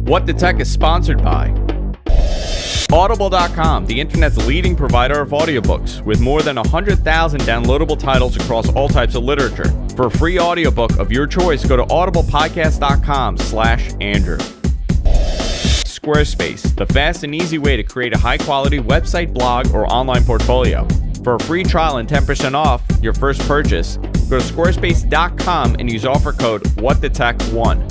What the Tech is sponsored by Audible.com, the internet's leading provider of audiobooks, with more than 100,000 downloadable titles across all types of literature. For a free audiobook of your choice, go to audiblepodcast.com/Andrew. Squarespace, the fast and easy way to create a high-quality website, blog, or online portfolio. For a free trial and 10% off your first purchase, go to squarespace.com and use offer code WhatTheTech1.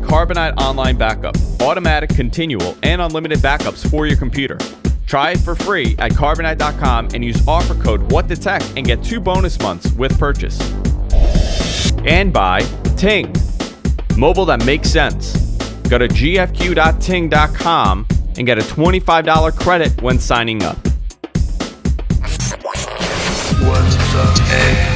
Carbonite Online Backup, automatic, continual, and unlimited backups for your computer. Try it for free at carbonite.com and use offer code WhatTheTech and get 2 bonus months with purchase. And by Ting, mobile that makes sense. Go to gfq.ting.com and get a $25 credit when signing up. What the Tech?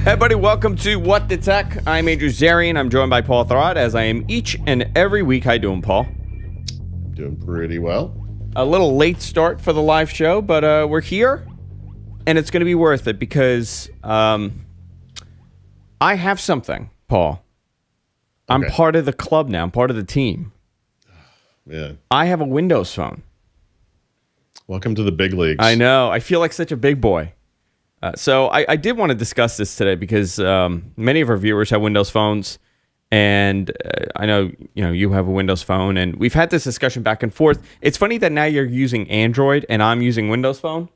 Hey everybody, welcome to What the Tech. I'm Andrew Zarian. I'm joined by Paul Thurrott, as I am each and every week. How you doing, Paul? Doing pretty well. A little late start for the live show, but we're here, and it's going to be worth it because I have something, Paul. I'm part of the club now. I'm part of the team. Yeah. I have a Windows phone. Welcome to the big leagues. I know. I feel like such a big boy. So I did want to discuss this today because many of our viewers have Windows phones, and I know you have a Windows phone, and we've had this discussion back and forth. It's funny that now you're using Android and I'm using Windows Phone.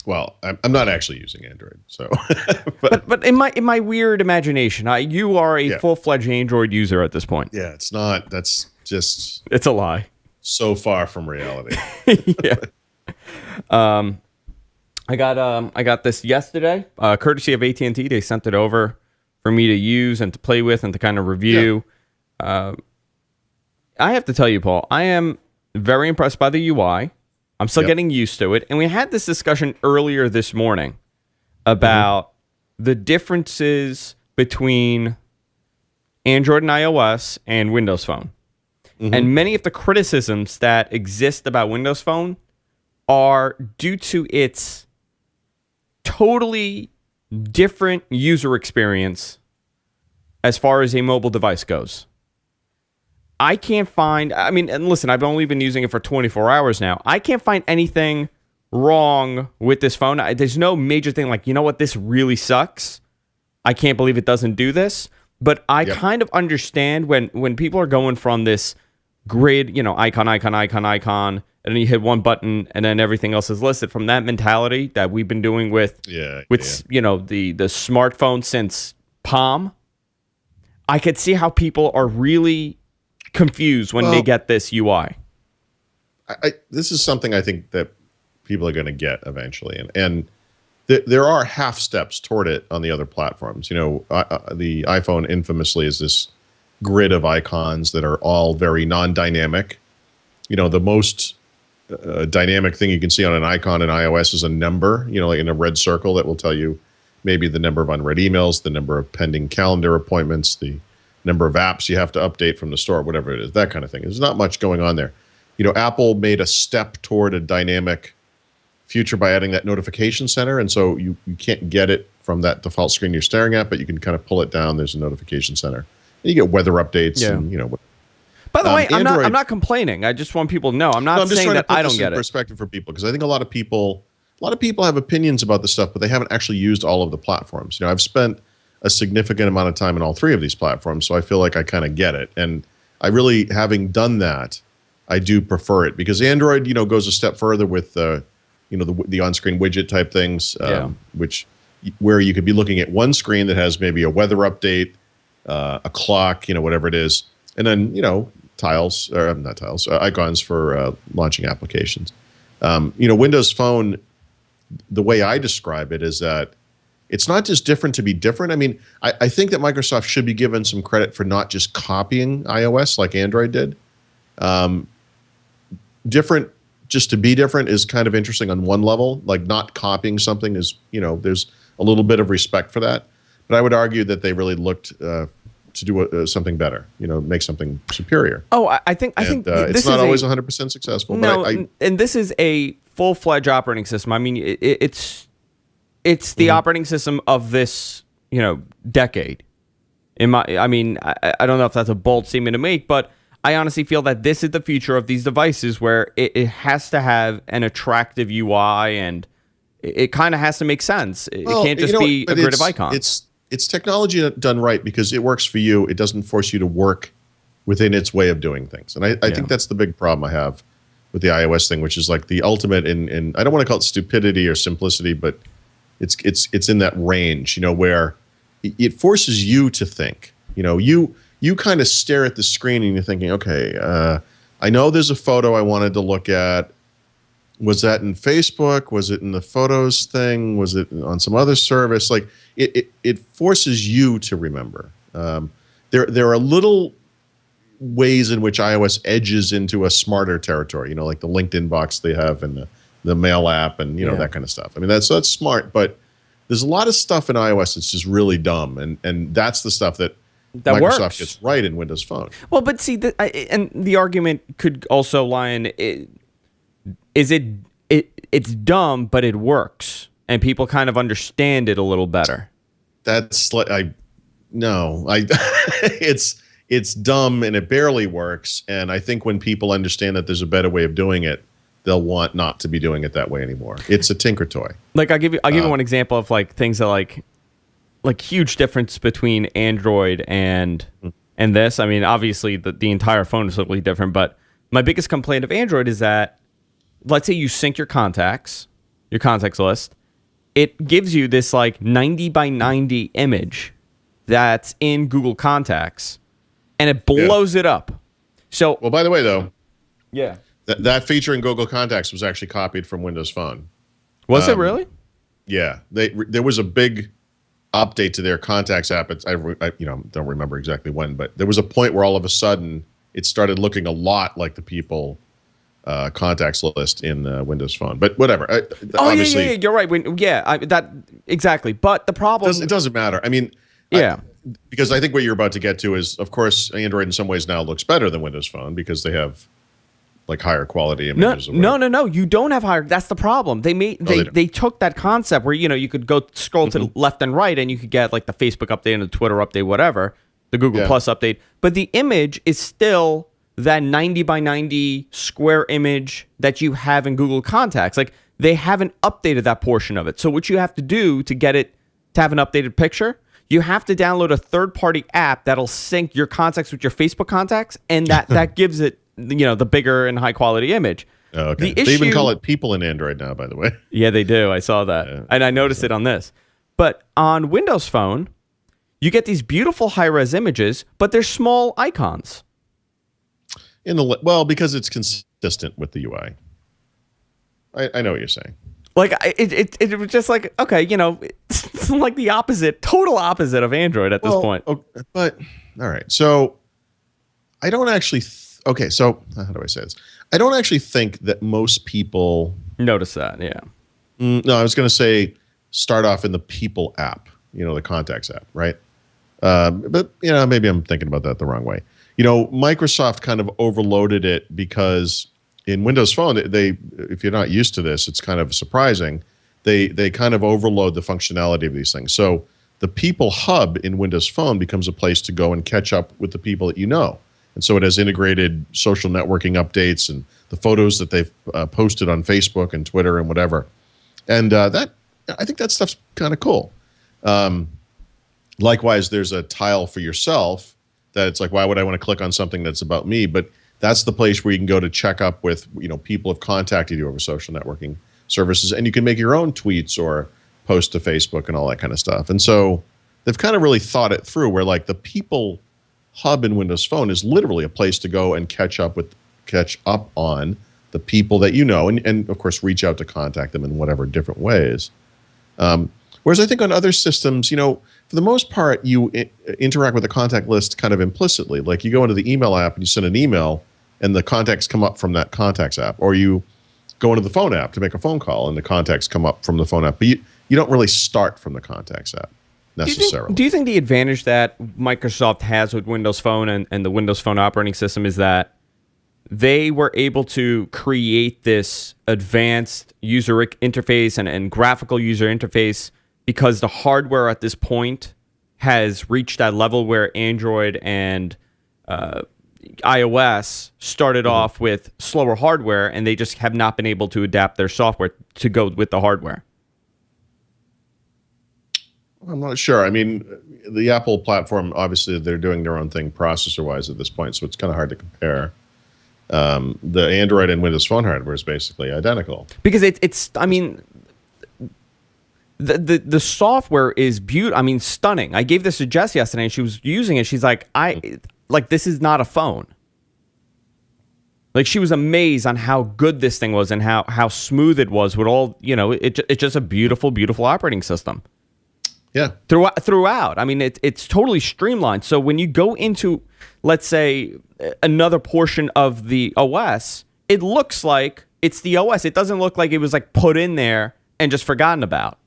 Well, I'm not actually using Android, so. but in my weird imagination, you are a full-fledged Android user at this point. Yeah, it's not. That's just. It's a lie. So far from reality. Yeah. I got this yesterday, courtesy of AT&T. They sent it over for me to use and to play with and to kind of review. Yeah. I have to tell you, Paul, I am very impressed by the UI. I'm still getting used to it. And we had this discussion earlier this morning about the differences between Android and iOS and Windows Phone. And many of the criticisms that exist about Windows Phone are due to its totally different user experience as far as a mobile device goes. I can't find, and listen, I've only been using it for 24 hours now. I can't find anything wrong with this phone. There's no major thing like, you know what, this really sucks. I can't believe it doesn't do this. But I kind of understand when people are going from this grid, icon, and then you hit one button and then everything else is listed, from that mentality that we've been doing with the smartphone since Palm. I could see how people are really confused when they get this UI. This is something I think that people are going to get eventually, and there are half steps toward it on the other platforms. The iPhone infamously is this grid of icons that are all very non-dynamic. The most dynamic thing you can see on an icon in iOS is a number, like in a red circle that will tell you maybe the number of unread emails, the number of pending calendar appointments, the number of apps you have to update from the store, whatever it is, that kind of thing. There's not much going on there. Apple made a step toward a dynamic future by adding that notification center, and so you can't get it from that default screen you're staring at, but you can kind of pull it down. There's a notification center. And you get weather updates and, By the way, Android, I'm not complaining. I just want people to know. I'm not saying that I don't get it. Perspective for people, because I think a lot of people have opinions about this stuff, but they haven't actually used all of the platforms. I've spent a significant amount of time in all three of these platforms, so I feel like I kind of get it. And I really, having done that, I do prefer it, because Android, goes a step further with the on-screen widget type things, where you could be looking at one screen that has maybe a weather update, a clock, whatever it is, and then icons for launching applications. Windows Phone, the way I describe it is that it's not just different to be different. I think that Microsoft should be given some credit for not just copying iOS like Android did. Different just to be different is kind of interesting on one level. Like, not copying something is, there's a little bit of respect for that. But I would argue that they really looked to do something better, make something superior. Oh, I think it's this not is always 100% successful. No, but and this is a full-fledged operating system. I mean, it's the operating system of this decade. I don't know if that's a bold statement to make, but I honestly feel that this is the future of these devices, where it has to have an attractive UI, and it kind of has to make sense. It can't just be a grid of icons. It's technology done right, because it works for you. It doesn't force you to work within its way of doing things. And I think that's the big problem I have with the iOS thing, which is like the ultimate in I don't want to call it stupidity or simplicity, but it's in that range, where it forces you to think. You kind of stare at the screen and you're thinking, okay, I know there's a photo I wanted to look at. Was that in Facebook? Was it in the photos thing? Was it on some other service? Like it forces you to remember. There are little ways in which iOS edges into a smarter territory, like the LinkedIn box they have and the mail app and that kind of stuff. I mean, that's smart, but there's a lot of stuff in iOS that's just really dumb, and that's the stuff that Microsoft works. gets right in Windows Phone. Well, but see, and the argument could also lie in it's dumb, but it works, and people kind of understand it a little better. That's like it's dumb and it barely works. And I think when people understand that there's a better way of doing it, they'll want not to be doing it that way anymore. It's a tinker toy. Like I'll give you one example of like things that like huge difference between Android and this. I mean, obviously the entire phone is totally different, but my biggest complaint of Android is that, let's say you sync your contacts list, it gives you this like 90 by 90 image that's in Google Contacts, and it blows it up. So, well, by the way, though, yeah, that feature in Google Contacts was actually copied from Windows Phone. Was it really? Yeah, there was a big update to their Contacts app. I don't remember exactly when, but there was a point where all of a sudden it started looking a lot like the people contacts list in Windows Phone. But whatever. Obviously, yeah, you're right. That exactly. But the problem, it doesn't matter. I mean, because I think what you're about to get to is, of course, Android in some ways now looks better than Windows Phone because they have like higher quality images. No. You don't have higher. That's the problem. They took that concept where you could go scroll to the left and right, and you could get like the Facebook update and the Twitter update, whatever, the Google Plus update. But the image is still that 90 by 90 square image that you have in Google Contacts. Like, they haven't updated that portion of it. So what you have to do to get it to have an updated picture, you have to download a third-party app that'll sync your contacts with your Facebook contacts, and that gives it the bigger and high-quality image. Oh, okay. They even call it people in Android now, by the way. Yeah, they do. I saw that. And I noticed it on this. But on Windows Phone, you get these beautiful high-res images, but they're small icons. Because it's consistent with the UI. I know what you're saying. Like it was just like, okay, it's like the total opposite of Android at this point. But all right, so I don't actually. So how do I say this? I don't actually think that most people notice that. Yeah. No, I was going to say start off in the People app, the Contacts app, right? But maybe I'm thinking about that the wrong way. Microsoft kind of overloaded it because in Windows Phone, if you're not used to this, it's kind of surprising. They kind of overload the functionality of these things. So the People Hub in Windows Phone becomes a place to go and catch up with the people that you know. And so it has integrated social networking updates and the photos that they've posted on Facebook and Twitter and whatever. And I think that stuff's kind of cool. Likewise, there's a tile for yourself that it's like, why would I want to click on something that's about me? But that's the place where you can go to check up with, people have contacted you over social networking services, and you can make your own tweets or post to Facebook and all that kind of stuff. And so they've kind of really thought it through where like the People Hub in Windows Phone is literally a place to go and catch up on the people that you know, and of course reach out to contact them in whatever different ways. Whereas I think on other systems, for the most part, you interact with the contact list kind of implicitly. Like you go into the email app and you send an email and the contacts come up from that contacts app. Or you go into the phone app to make a phone call and the contacts come up from the phone app. But you don't really start from the contacts app. necessarily. Do you think the advantage that Microsoft has with Windows Phone and the Windows Phone operating system is that they were able to create this advanced user interface and graphical user interface because the hardware at this point has reached that level where Android and iOS started off with slower hardware, and they just have not been able to adapt their software to go with the hardware? I'm not sure. I mean, the Apple platform, obviously, they're doing their own thing processor-wise at this point, so it's kind of hard to compare. The Android and Windows Phone hardware is basically identical. Because it's I mean, the software is beautiful. I mean, stunning. I gave this to Jess yesterday, and she was using it. She's like, this is not a phone. Like, she was amazed on how good this thing was and how smooth it was with all, it's just a beautiful, beautiful operating system. Yeah. Throughout. I mean, it's totally streamlined. So when you go into, let's say, another portion of the OS, it looks like it's the OS. It doesn't look like it was like put in there and just forgotten about.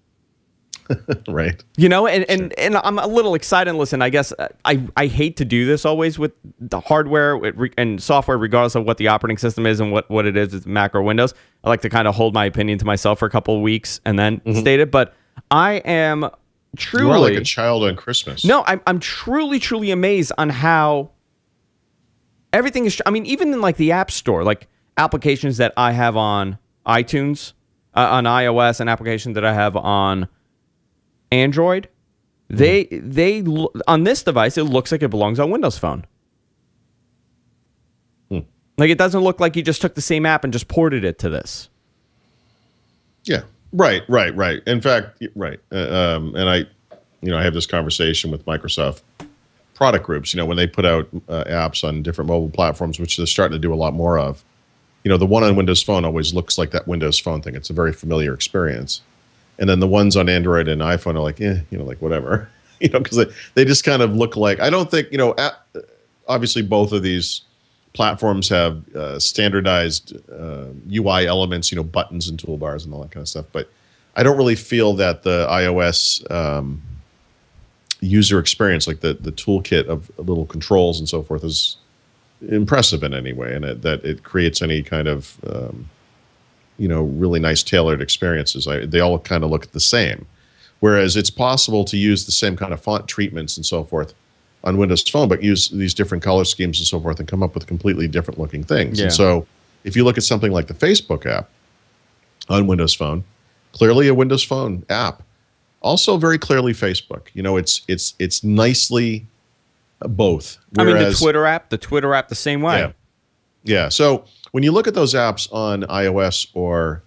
Right. And I'm a little excited. Listen, I guess I hate to do this always with the hardware and software, regardless of what the operating system is and what it is, it's Mac or Windows. I like to kind of hold my opinion to myself for a couple of weeks and then state it. But I am truly, you are like a child on Christmas. No, I'm truly, truly amazed on how everything is. I mean, even in like the App Store, like applications that I have on iTunes, on iOS, and applications that I have on Android, they on this device, it looks like it belongs on Windows Phone. Like, it doesn't look like you just took the same app and just ported it to this. Yeah. Right. In fact, right. And I have this conversation with Microsoft product groups, when they put out apps on different mobile platforms, which they're starting to do a lot more of. The one on Windows Phone always looks like that Windows Phone thing. It's a very familiar experience. And then the ones on Android and iPhone are like, like whatever, because they just kind of look like, I don't think, obviously both of these platforms have standardized UI elements, buttons and toolbars and all that kind of stuff. But I don't really feel that the iOS user experience, like the toolkit of little controls and so forth, is impressive in any way, and that it creates any kind of really nice tailored experiences. They all kind of look the same, whereas it's possible to use the same kind of font treatments and so forth on Windows Phone, but use these different color schemes and so forth and come up with completely different looking things. Yeah. And so if you look at something like the Facebook app on Windows Phone, clearly a Windows Phone app, also very clearly Facebook. It's nicely both. Whereas, I mean, the Twitter app the same way. Yeah. So when you look at those apps on iOS or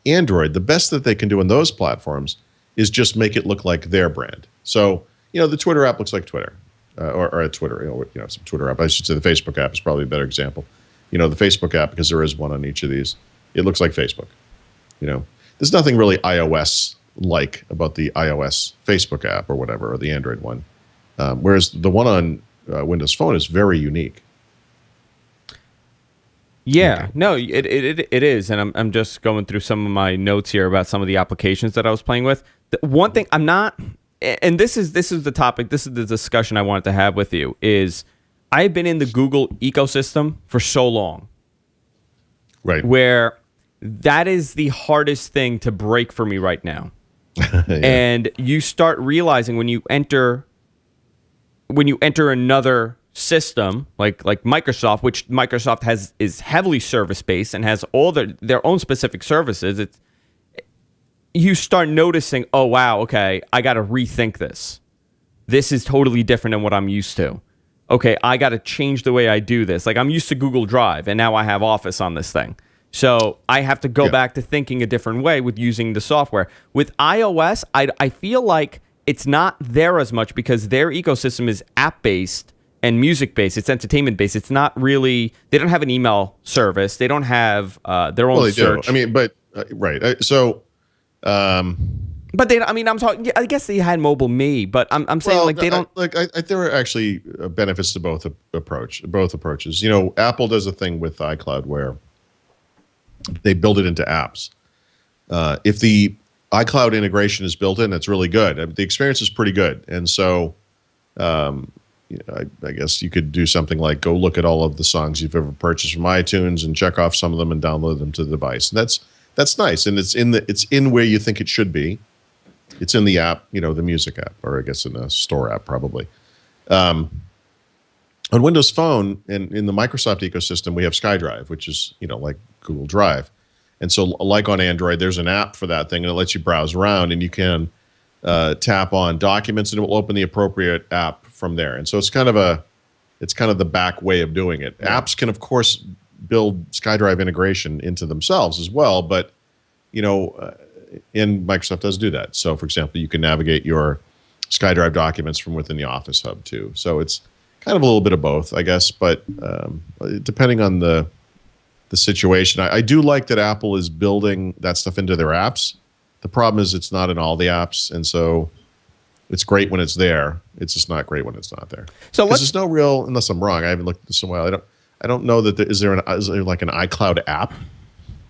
Android, the best that they can do on those platforms is just make it look like their brand. So, the Twitter app looks like Twitter. Or a Twitter, some Twitter app. I should say the Facebook app is probably a better example. The Facebook app, because there is one on each of these, it looks like Facebook. There's nothing really iOS-like about the iOS Facebook app or whatever, or the Android one. Whereas the one on Windows Phone is very unique. Yeah, no, it is, and I'm just going through some of my notes here about some of the applications that I was playing with. The one thing I'm not. And this is the topic, this is the discussion I wanted to have with you, is I've been in the Google ecosystem for so long. Right. Where that is the hardest thing to break for me right now. Yeah. And you start realizing when you enter another system like Microsoft, which Microsoft is heavily service-based and has all their own specific services, you start noticing, oh, wow, okay, I got to rethink this. This is totally different than what I'm used to. Okay, I got to change the way I do this. Like, I'm used to Google Drive, and now I have Office on this thing. So I have to go back to thinking a different way with using the software. With iOS, I feel like it's not there as much because their ecosystem is app-based and music-based. It's entertainment-based. It's not really... They don't have an email service. They don't have their own search. Do. I mean, but... right. So... But they, I mean, I'm talking. I guess they had Mobile Me, but I'm saying they don't. There are actually benefits to both approaches. Apple does a thing with iCloud where they build it into apps. If the iCloud integration is built in. That's really good. The experience is pretty good. And so I guess you could do something like go look at all of the songs you've ever purchased from iTunes and check off some of them and download them to the device. And that's nice. And it's in where you think it should be. It's in the app, the music app, or I guess in a store app probably. On Windows Phone and in the Microsoft ecosystem, we have SkyDrive, which is, like Google Drive. And so like on Android, there's an app for that thing, and it lets you browse around, and you can tap on documents, and it will open the appropriate app from there. And so it's kind of the back way of doing it. Yeah. Apps can, of course, build SkyDrive integration into themselves as well, but, and Microsoft does do that. So, for example, you can navigate your SkyDrive documents from within the Office Hub, too. So it's kind of a little bit of both, I guess, but depending on the situation. I do like that Apple is building that stuff into their apps. The problem is it's not in all the apps, and so it's great when it's there. It's just not great when it's not there. So there's no real, unless I'm wrong, I haven't looked at this in a while. I don't know that is there like an iCloud app?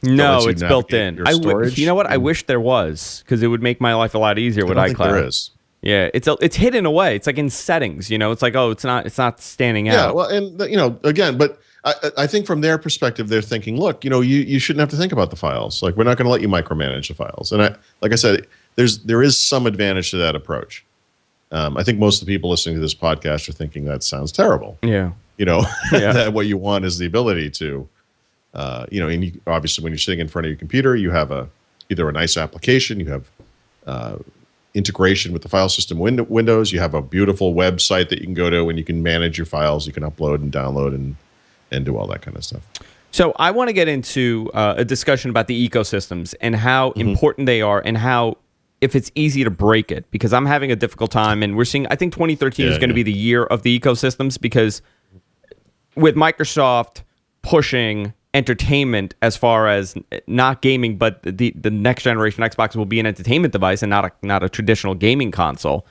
No, it's built in. You know what? I wish there was, because it would make my life a lot easier with iCloud. Think there is. Yeah, it's hidden away. It's like in settings. It's like, oh, it's not standing out. Yeah, well, and again, but I think from their perspective, they're thinking, look, you shouldn't have to think about the files. Like, we're not going to let you micromanage the files. And like I said, there is some advantage to that approach. I think most of the people listening to this podcast are thinking that sounds terrible. Yeah. That what you want is the ability to, and obviously when you're sitting in front of your computer, you have either a nice application, you have integration with the file system Windows, you have a beautiful website that you can go to and you can manage your files, you can upload and download and do all that kind of stuff. So I want to get into a discussion about the ecosystems and how important they are, and how, if it's easy to break it, because I'm having a difficult time, and we're seeing, I think 2013 is going to be the year of the ecosystems, because with Microsoft pushing entertainment as far as not gaming, but the next generation Xbox will be an entertainment device and not a traditional gaming console.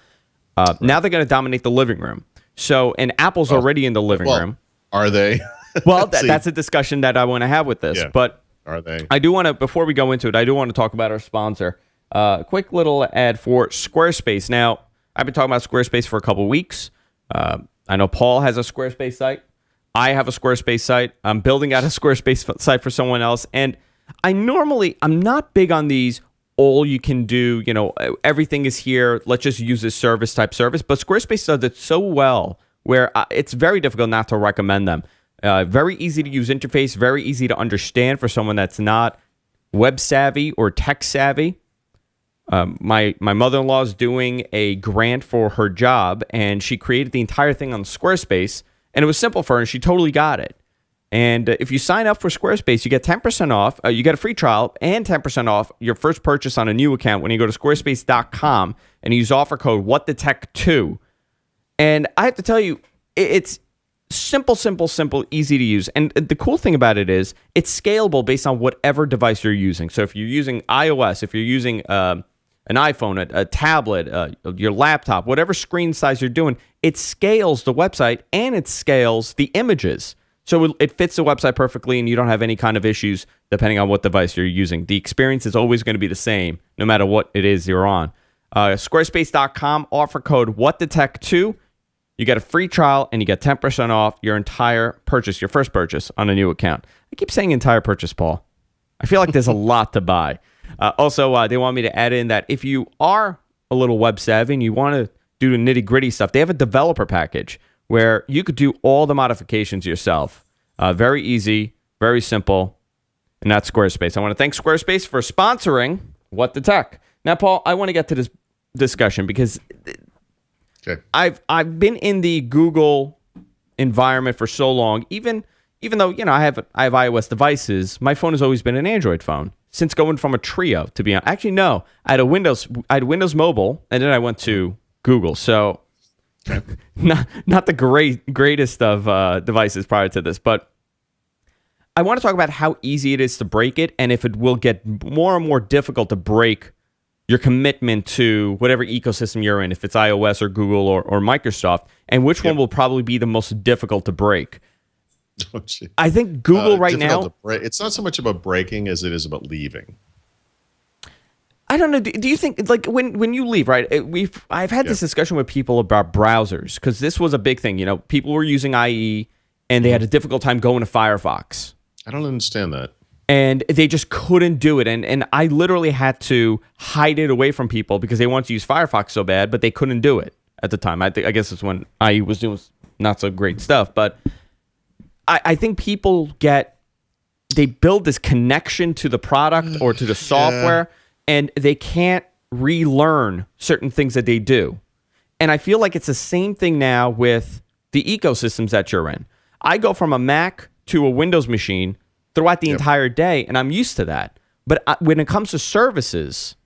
Now they're going to dominate the living room. So, and Apple's already in the living room. Are they? Well, that's a discussion that I want to have with this. Yeah. But are they? I do want to, before we go into it, I do want to talk about our sponsor. Quick little ad for Squarespace. Now, I've been talking about Squarespace for a couple of weeks. I know Paul has a Squarespace site. I have a Squarespace site. I'm building out a Squarespace site for someone else. And I'm not big on these all you can do, everything is here, let's just use this type service. But Squarespace does it so well where it's very difficult not to recommend them. Very easy to use interface, very easy to understand for someone that's not web savvy or tech savvy. My mother-in-law is doing a grant for her job, and she created the entire thing on Squarespace, and it was simple for her, and she totally got it. And if you sign up for Squarespace, you get 10% off. You get a free trial and 10% off your first purchase on a new account when you go to squarespace.com and use offer code WhatTheTech2. And I have to tell you, it's simple, easy to use. And the cool thing about it is it's scalable based on whatever device you're using. So if you're using iOS, if you're using an iPhone, a tablet, your laptop, whatever screen size you're doing, it scales the website and it scales the images. So it fits the website perfectly, and you don't have any kind of issues depending on what device you're using. The experience is always going to be the same no matter what it is you're on. Squarespace.com, offer code WhatTheTech2. You get a free trial, and you get 10% off your entire purchase, your first purchase on a new account. I keep saying entire purchase, Paul. I feel like there's a lot to buy. Also, they want me to add in that if you are a little web savvy and you want to do the nitty-gritty stuff, they have a developer package where you could do all the modifications yourself. Very easy, very simple, and that's Squarespace. I want to thank Squarespace for sponsoring What the Tech. Now, Paul, I want to get to this discussion because I've been in the Google environment for so long. Even though I have iOS devices, my phone has always been an Android phone since going from a Trio. To be honest, actually no, I had Windows Mobile, and then I went to Google. So not the greatest of devices prior to this, but I want to talk about how easy it is to break it, and if it will get more and more difficult to break your commitment to whatever ecosystem you're in, if it's iOS or Google or Microsoft, and which one will probably be the most difficult to break. I think Google right now, it's not so much about breaking as it is about leaving. I don't know. Do you think like when you leave, right? I've had this discussion with people about browsers because this was a big thing. You know, people were using IE and they had a difficult time going to Firefox. I don't understand that. And they just couldn't do it. And I literally had to hide it away from people because they wanted to use Firefox so bad, but they couldn't do it at the time. I guess it's when IE was doing not so great stuff. But I think people they build this connection to the product or to the software, and they can't relearn certain things that they do. And I feel like it's the same thing now with the ecosystems that you're in. I go from a Mac to a Windows machine throughout the entire day, and I'm used to that. But when it comes to services,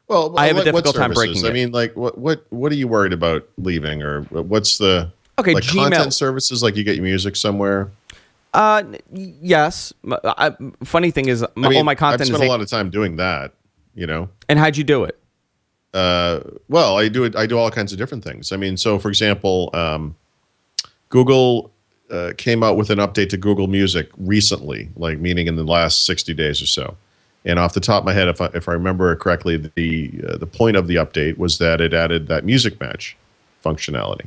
I have a difficult time breaking it. I mean, like, what are you worried about leaving, or what's the like Gmail. Content services? Like, you get your music somewhere. Yes. Funny thing is, all my content. I've spent a lot of time doing that. You know. And how'd you do it? Well, I do all kinds of different things. I mean, so for example, Google came out with an update to Google Music recently, like meaning in the last 60 days or so. And off the top of my head, if I remember correctly, the point of the update was that it added that music match functionality.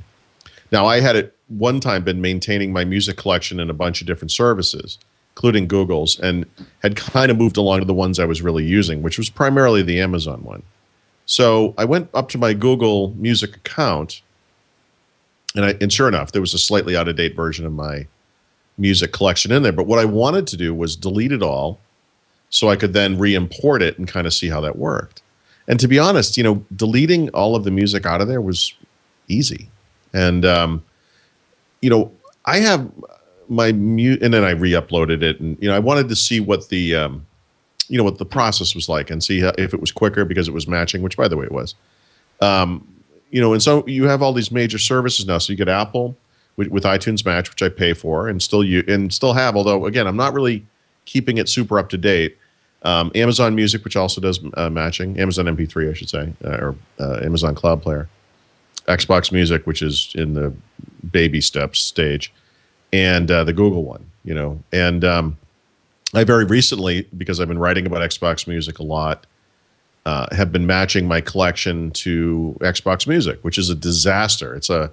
Now, I had at one time been maintaining my music collection in a bunch of different services, including Google's, and had kind of moved along to the ones I was really using, which was primarily the Amazon one. So I went up to my Google Music account, and sure enough, there was a slightly out-of-date version of my music collection in there. But what I wanted to do was delete it all so I could then re-import it and kind of see how that worked. And to be honest, you know, deleting all of the music out of there was easy. And, you know, I have my and then I re-uploaded it. And, you know, I wanted to see what the, you know, what the process was like and see if it was quicker because it was matching, which, by the way, it was. You know, and so you have all these major services now. So you get Apple with iTunes Match, which I pay for, and still have. Although again, I'm not really keeping it super up to date. Amazon Music, which also does matching. Amazon MP3, I should say, or Amazon Cloud Player. Xbox Music, which is in the baby steps stage, and the Google one. You know, and I very recently, because I've been writing about Xbox Music a lot, have been matching my collection to Xbox Music, which is a disaster. It's a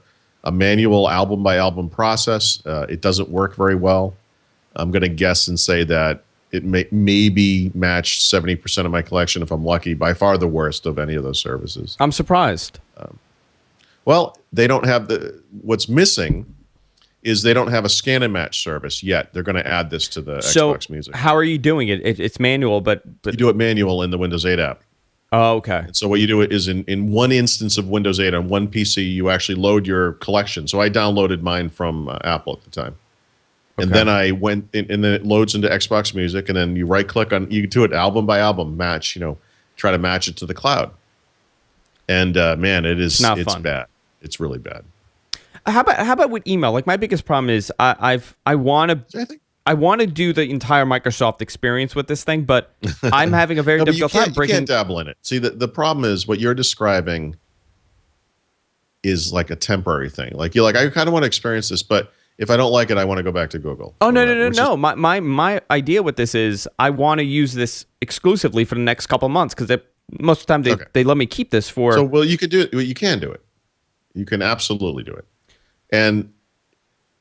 manual album by album process. It doesn't work very well. I'm going to guess and say that it maybe matched 70% of my collection if I'm lucky. By far the worst of any of those services. I'm surprised. Well, they don't have what's missing is they don't have a scan and match service yet. They're going to add this to the Xbox Music. How are you doing it? It's manual, but you do it manual in the Windows 8 app. Oh, okay. And so what you do is in one instance of Windows 8 on one PC, you actually load your collection. So I downloaded mine from Apple at the time. And then I went in, and then it loads into Xbox Music, and then you right click on, you do it album by album, match, you know, try to match it to the cloud. And man, it's fun. Bad. It's really bad. How about with email? Like my biggest problem is I want to do the entire Microsoft experience with this thing, but I'm having a very difficult time breaking. You can't dabble in it. See, the problem is what you're describing is like a temporary thing. Like you're like, I kind of want to experience this, but if I don't like it, I want to go back to Google. Oh, no. My idea with this is I want to use this exclusively for the next couple of months because most of the time they let me keep this for. So, well, you could do it. You can do it. You can absolutely do it. And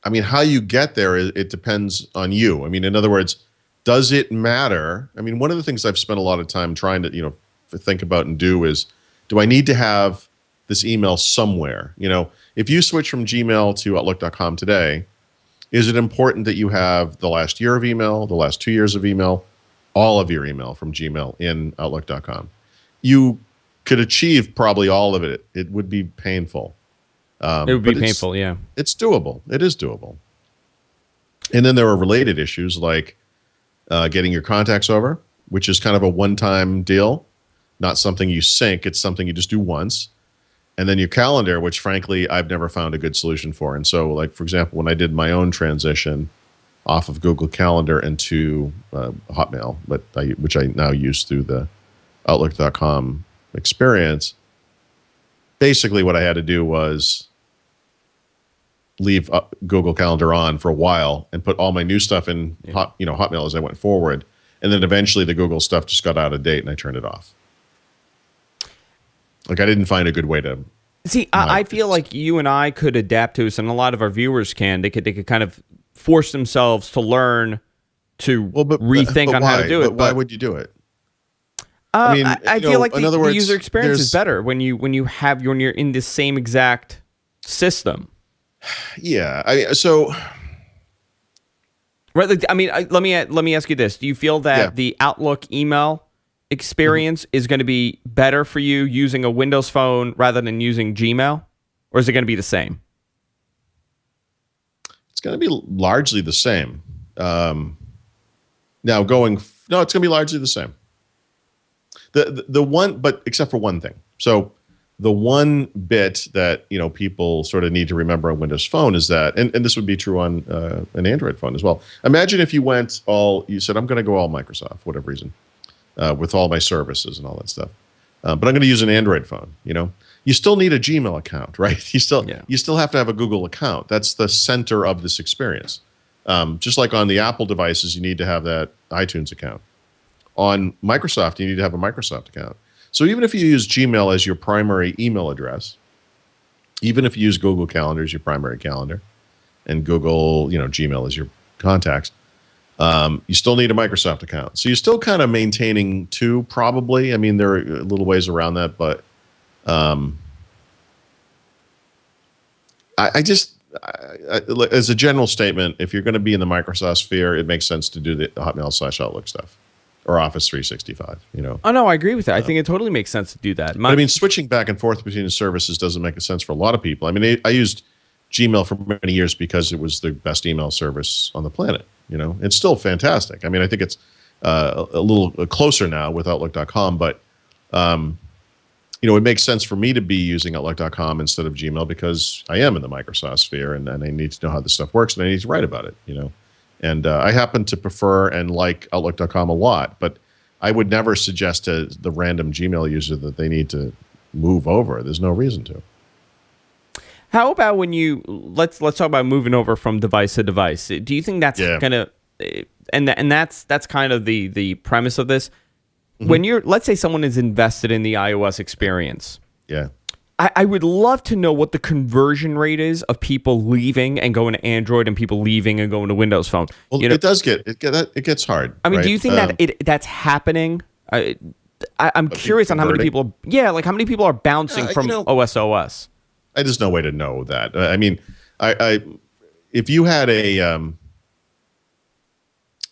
I mean, how you get there, it depends on you. I mean, in other words, does it matter? I mean, one of the things I've spent a lot of time trying to, you know, think about and do is, do I need to have this email somewhere? You know, if you switch from Gmail to Outlook.com today, is it important that you have the last year of email, the last 2 years of email, all of your email from Gmail in Outlook.com? You could achieve probably all of it. It would be painful. It would be painful, yeah. It's doable. It is doable. And then there are related issues like getting your contacts over, which is kind of a one-time deal, not something you sync. It's something you just do once. And then your calendar, which frankly, I've never found a good solution for. And so, like, for example, when I did my own transition off of Google Calendar into Hotmail, which I now use through the Outlook.com experience, basically what I had to do was leave Google Calendar on for a while and put all my new stuff in Hotmail as I went forward. And then eventually the Google stuff just got out of date and I turned it off. Like I didn't find a good way to. See, I feel like you and I could adapt to this, and a lot of our viewers can. They could kind of force themselves to learn to rethink on how to do it. But why would you do it? I feel like in other words, the user experience is better when you're in the same exact system. Yeah. So. Right. I mean, let me ask you this: do you feel that the Outlook email experience is going to be better for you using a Windows phone rather than using Gmail, or is it going to be the same? It's going to be largely the same. No, it's going to be largely the same. The one, but except for one thing. So the one bit that people sort of need to remember on Windows Phone is that, and this would be true on an Android phone as well. Imagine if you said, I'm going to go all Microsoft, for whatever reason, with all my services and all that stuff. But I'm going to use an Android phone. You still need a Gmail account, right? You still have to have a Google account. That's the center of this experience. Just like on the Apple devices, you need to have that iTunes account. On Microsoft, you need to have a Microsoft account. So even if you use Gmail as your primary email address, even if you use Google Calendar as your primary calendar, and Google, Gmail as your contacts, you still need a Microsoft account. So you're still kind of maintaining two, probably. I mean, there are little ways around that, but as a general statement, if you're going to be in the Microsoft sphere, it makes sense to do the Hotmail/Outlook stuff or Office 365. Oh no, I agree with that. I think it totally makes sense to do that. Switching back and forth between the services doesn't make sense for a lot of people. I mean, I used Gmail for many years because it was the best email service on the planet. It's still fantastic. I mean, I think it's a little closer now with Outlook.com, but it makes sense for me to be using Outlook.com instead of Gmail because I am in the Microsoft sphere and I need to know how this stuff works and I need to write about it. And I happen to prefer and like Outlook.com a lot, but I would never suggest to the random Gmail user that they need to move over. There's no reason to. How about when let's talk about moving over from device to device? Do you think that's kind of, and that's kind of the premise of this? Mm-hmm. When let's say someone is invested in the iOS experience. Yeah. I would love to know what the conversion rate is of people leaving and going to Android and people leaving and going to Windows Phone. Well, it does it gets hard. I mean, right? Do you think that's happening? I'm curious on how many people. Like how many people are bouncing from OS to OS. There's no way to know that. I mean, if you had a, I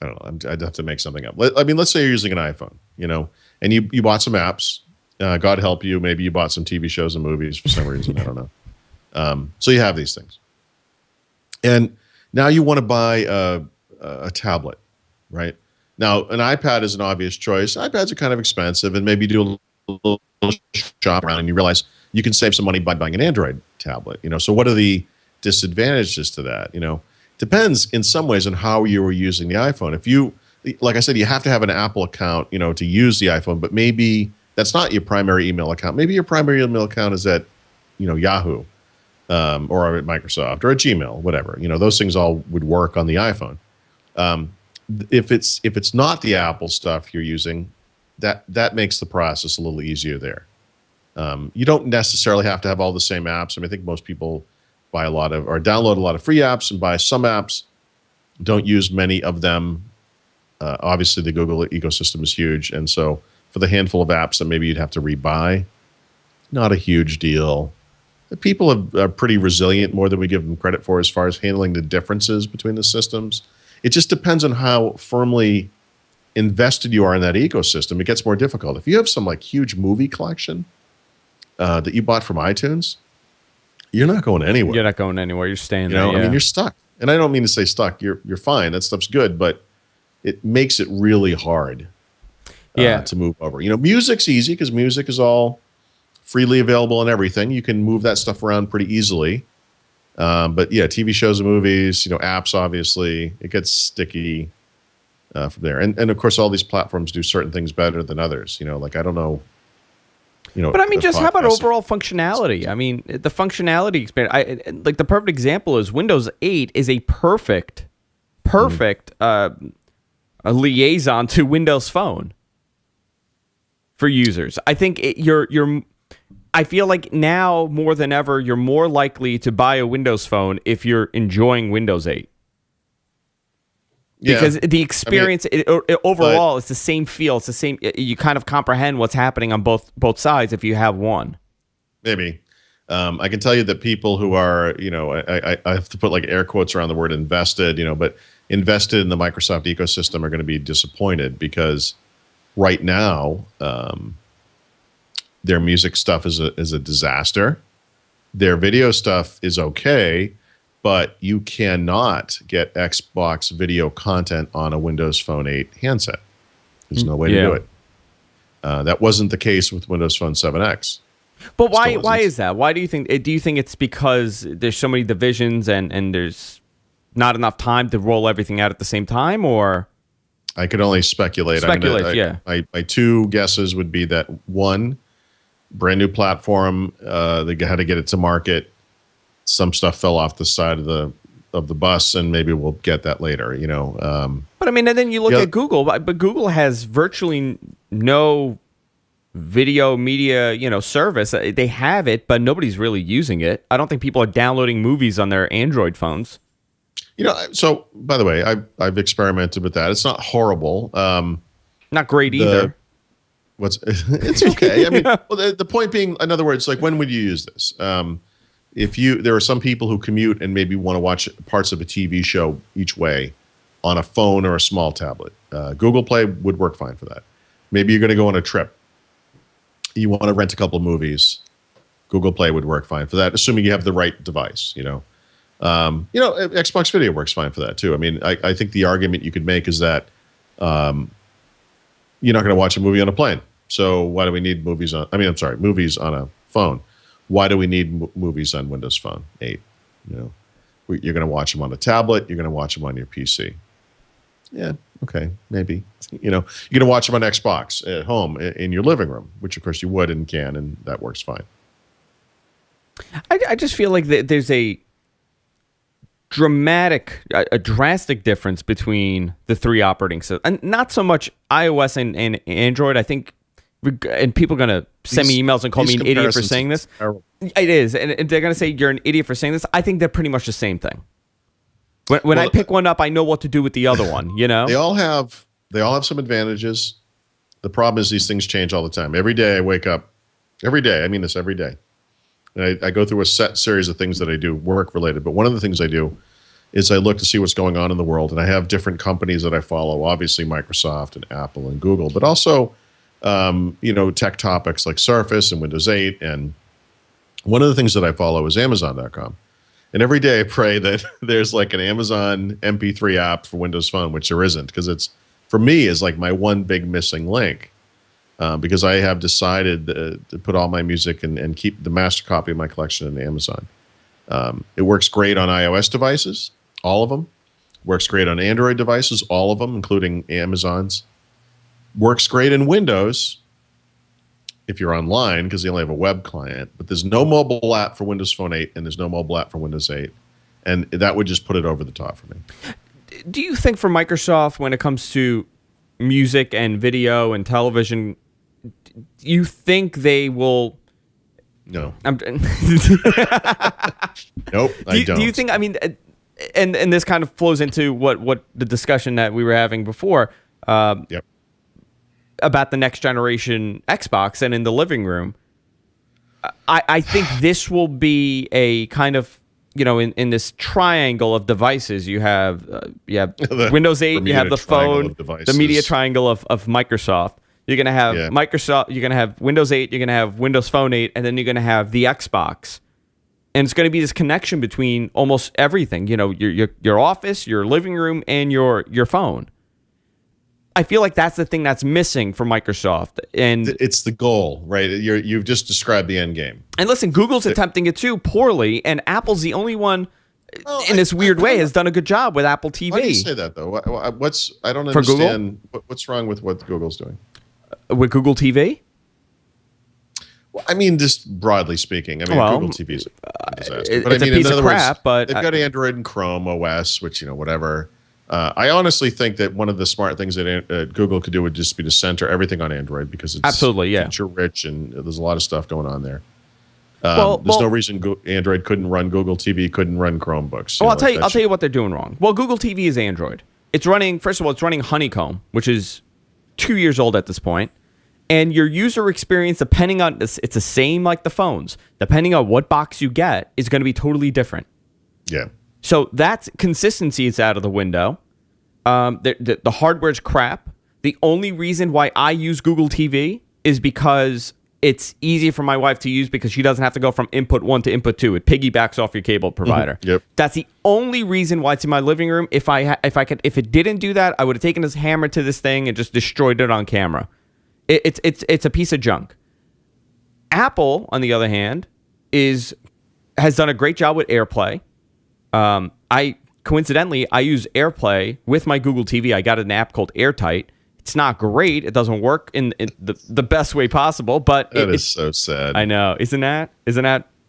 don't know, I'd have to make something up. Let's say you're using an iPhone, and you bought some apps. God help you. Maybe you bought some TV shows and movies for some reason. I don't know. So you have these things. And now you want to buy a tablet, right? Now, an iPad is an obvious choice. iPads are kind of expensive, and maybe you do a little shop around and you realize you can save some money by buying an Android tablet. So what are the disadvantages to that? Depends in some ways on how you were using the iPhone. If you, like I said, you have to have an Apple account, to use the iPhone, but maybe that's not your primary email account. Maybe your primary email account is at, Yahoo, or at Microsoft or at Gmail, whatever. Those things all would work on the iPhone. If it's not the Apple stuff you're using, that makes the process a little easier there. You don't necessarily have to have all the same apps. I think most people buy download a lot of free apps and buy some apps. Don't use many of them. Obviously, the Google ecosystem is huge, and so for the handful of apps that maybe you'd have to rebuy, not a huge deal. The people are pretty resilient, more than we give them credit for, as far as handling the differences between the systems. It just depends on how firmly invested you are in that ecosystem. It gets more difficult. If you have some huge movie collection that you bought from iTunes, you're not going anywhere. You're not going anywhere. You're staying there. I mean, you're stuck. And I don't mean to say stuck. You're fine. That stuff's good, but it makes it really hard to move over. Music's easy because music is all freely available and everything. You can move that stuff around pretty easily. But yeah, TV shows and movies, apps, obviously, it gets sticky from there. And of course, all these platforms do certain things better than others. I don't know. But I mean, just how about overall functionality? I mean, the functionality experience. The perfect example is Windows 8 is a perfect a liaison to Windows Phone for users. I think I feel like now more than ever, you're more likely to buy a Windows phone if you're enjoying Windows 8. Because the experience overall is the same feel. It's the same. You kind of comprehend what's happening on both sides if you have one. Maybe. I can tell you that people who are, I have to put like air quotes around the word invested, but invested in the Microsoft ecosystem are going to be disappointed because right now their music stuff is a disaster. Their video stuff is okay, but you cannot get Xbox video content on a Windows Phone 8 handset. There's no way to do it. That wasn't the case with Windows Phone 7X. But why is that? Why do you think it's because there's so many divisions and there's not enough time to roll everything out at the same time, or? I could only speculate. My two guesses would be that one, brand new platform, they had to get it to market. Some stuff fell off the side of the bus, and maybe we'll get that later. But I mean, and then you look at Google, but Google has virtually no video media, service. They have it, but nobody's really using it. I don't think people are downloading movies on their Android phones. So by the way, I've experimented with that. It's not horrible. Not great either. It's okay. I mean, well, the point being, in other words, like, when would you use this? There are some people who commute and maybe want to watch parts of a TV show each way on a phone or a small tablet. Google Play would work fine for that. Maybe you're going to go on a trip. You want to rent a couple of movies. Google Play would work fine for that, assuming you have the right device. Xbox Video works fine for that too. I mean, I think the argument you could make is that you're not going to watch a movie on a plane. So why do we need movies on? Movies on a phone. Why do we need movies on Windows Phone 8? You're going to watch them on a tablet. You're going to watch them on your PC. Yeah, okay, maybe. You're going to watch them on Xbox at home in your living room, which of course you would and can, and that works fine. I just feel like there's a drastic difference between the three operating systems, and not so much iOS and Android. I think, and people are going to send me emails and call me an idiot for saying this. It is, and they're going to say you're an idiot for saying this. I think they're pretty much the same thing. When I pick one up, I know what to do with the other one. They all have some advantages. The problem is these things change all the time. Every day I wake up. Every day, I mean this every day. And I go through a set series of things that I do, work related. But one of the things I do is I look to see what's going on in the world, and I have different companies that I follow. Obviously, Microsoft and Apple and Google, but also tech topics like Surface and Windows 8. And one of the things that I follow is Amazon.com. And every day I pray that there's like an Amazon MP3 app for Windows Phone, which there isn't, because it's, for me, is like my one big missing link. Because I have decided to put all my music and keep the master copy of my collection in Amazon. It works great on iOS devices, all of them. Works great on Android devices, all of them, including Amazon's. Works great in Windows if you're online, because they only have a web client. But there's no mobile app for Windows Phone 8, and there's no mobile app for Windows 8. And that would just put it over the top for me. Do you think for Microsoft, when it comes to music and video and television, do you think they will? No. Nope, I don't. Do you think? I mean, and this kind of flows into what the discussion that we were having before. Yep. About the next generation Xbox and in the living room. I think this will be a kind of, in this triangle of devices. You have Windows 8, you have the phone, the media triangle of Microsoft. You're going to have Microsoft, you're going to have Windows 8, you're going to have Windows Phone 8, and then you're going to have the Xbox. And it's going to be this connection between almost everything, your office, your living room, and your phone. I feel like that's the thing that's missing for Microsoft, and it's the goal, right? You've just described the end game. And listen, Google's attempting it too, poorly, and Apple's the only one in this weird way has done a good job with Apple TV. Why do you say that though? I don't understand what's wrong with what Google's doing with Google TV. Well, I mean, just broadly speaking, Google TV is a disaster. It's a piece of crap, but they've got Android and Chrome OS, which whatever. I honestly think that one of the smart things that Google could do would just be to center everything on Android, because it's absolutely, feature rich and there's a lot of stuff going on there. There's no reason Android couldn't run Google TV, couldn't run Chromebooks. Well, I'll tell you what they're doing wrong. Well, Google TV is Android. It's running, first of all, it's running Honeycomb, which is 2 years old at this point. And your user experience, depending on, it's the same like the phones, depending on what box you get, is going to be totally different. Yeah. So that consistency is out of the window. The hardware's crap. The only reason why I use Google TV is because it's easy for my wife to use because she doesn't have to go from input 1 to input 2. It piggybacks off your cable provider. Mm-hmm. Yep. That's the only reason why it's in my living room. If it didn't do that, I would have taken this hammer to this thing and just destroyed it on camera. It's a piece of junk. Apple, on the other hand, has done a great job with AirPlay. I use AirPlay with my Google TV. I got an app called Airtight. It's not great. It doesn't work in the best way possible, but it's so sad. I know, isn't that?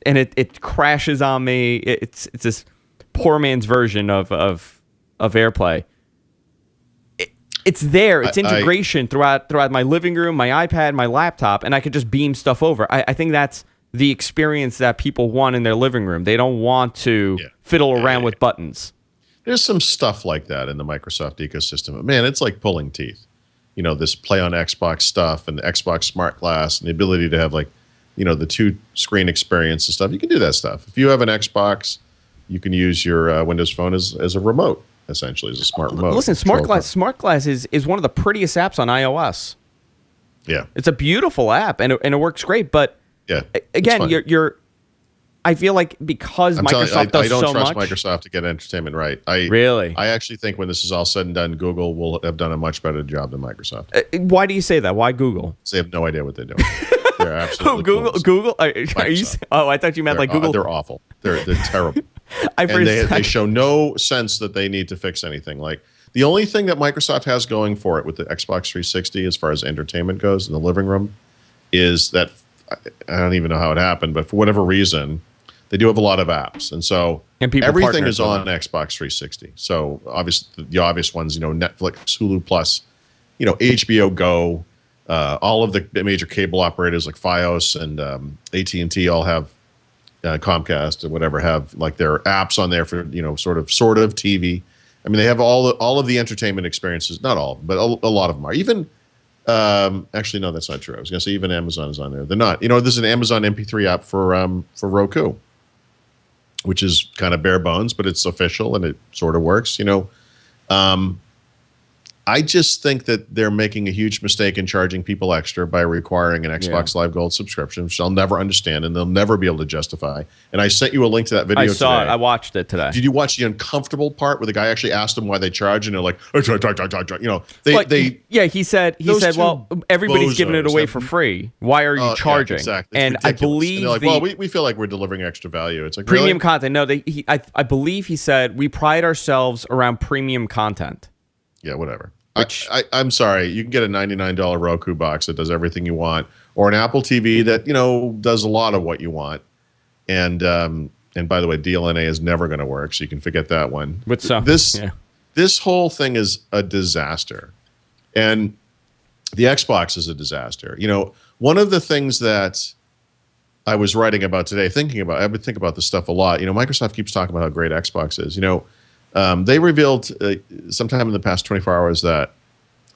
And it crashes on me. It's this poor man's version of AirPlay. It's there. It's integration throughout my living room, my iPad, my laptop, and I could just beam stuff over. I think that's the experience that people want in their living room. They don't want to fiddle around with buttons. There's some stuff like that in the Microsoft ecosystem. But man, it's like pulling teeth. This play on Xbox stuff and the Xbox Smart Glass and the ability to have the 2-screen experience and stuff. You can do that stuff. If you have an Xbox, you can use your Windows Phone as a remote, essentially, as a smart remote. Listen, Smart Glass is one of the prettiest apps on iOS. Yeah. It's a beautiful app, and it works great. But yeah, again, I feel like because Microsoft does so much. I don't trust Microsoft to get entertainment right. Really? I actually think when this is all said and done, Google will have done a much better job than Microsoft. Why do you say that? Why Google? They have no idea what they're doing. They're absolutely Google? Are you? Oh, I thought you meant like Google. They're awful. They're terrible. They show no sense that they need to fix anything. Like the only thing that Microsoft has going for it with the Xbox 360 as far as entertainment goes in the living room is that I don't even know how it happened, but for whatever reason, they do have a lot of apps, and so everything is on Xbox 360. So obviously, the obvious ones, Netflix, Hulu Plus, HBO Go, all of the major cable operators like FiOS and AT&T all have Comcast or whatever have like their apps on there for sort of TV. I mean, they have all of the entertainment experiences. Not all, but a lot of them are. Even actually, no, that's not true. I was going to say even Amazon is on there. They're not. There's an Amazon MP3 app for Roku, which is kind of bare bones, but it's official and it sort of works. I just think that they're making a huge mistake in charging people extra by requiring an Xbox Live Gold subscription, which I'll never understand and they'll never be able to justify. And I sent you a link to that video today. I saw it. I watched it today. Did you watch the uncomfortable part where the guy actually asked them why they charge? And they're like, he said, well, everybody's giving it away for free. Why are you charging? Yeah, exactly. And I believe and they're like, we feel like we're delivering extra value. It's like premium really? Content. No, I believe he said we pride ourselves around premium content. Yeah, whatever. I'm sorry. You can get a $99 Roku box that does everything you want, or an Apple TV that does a lot of what you want. And by the way, DLNA is never going to work, so you can forget that one. This whole thing is a disaster, and the Xbox is a disaster. One of the things that I was writing about today, I would think about this stuff a lot. Microsoft keeps talking about how great Xbox is. They revealed sometime in the past 24 hours that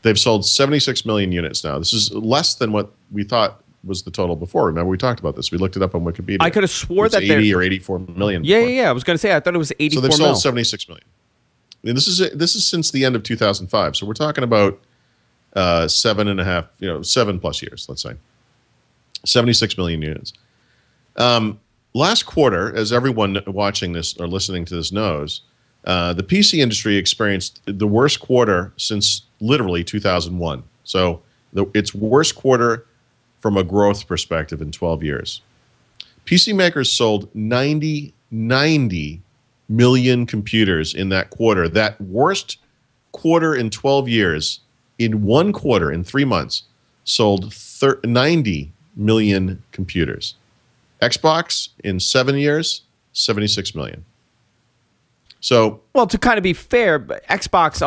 they've sold 76 million units now. This is less than what we thought was the total before. Remember, we talked about this. We looked it up on Wikipedia. I could have swore that 80 or 84 million. Yeah. I was going to say, I thought it was 84 million. So they've sold 76 million. And this is since the end of 2005. So we're talking about 7+ years, let's say. 76 million units. Last quarter, as everyone watching this or listening to this knows, the PC industry experienced the worst quarter since literally 2001. So its worst quarter from a growth perspective in 12 years. PC makers sold 90 million computers in that quarter. That worst quarter in 12 years, in one quarter, in 3 months, sold 90 million computers. Xbox, in 7 years, 76 million. So, well, to kind of be fair, Xbox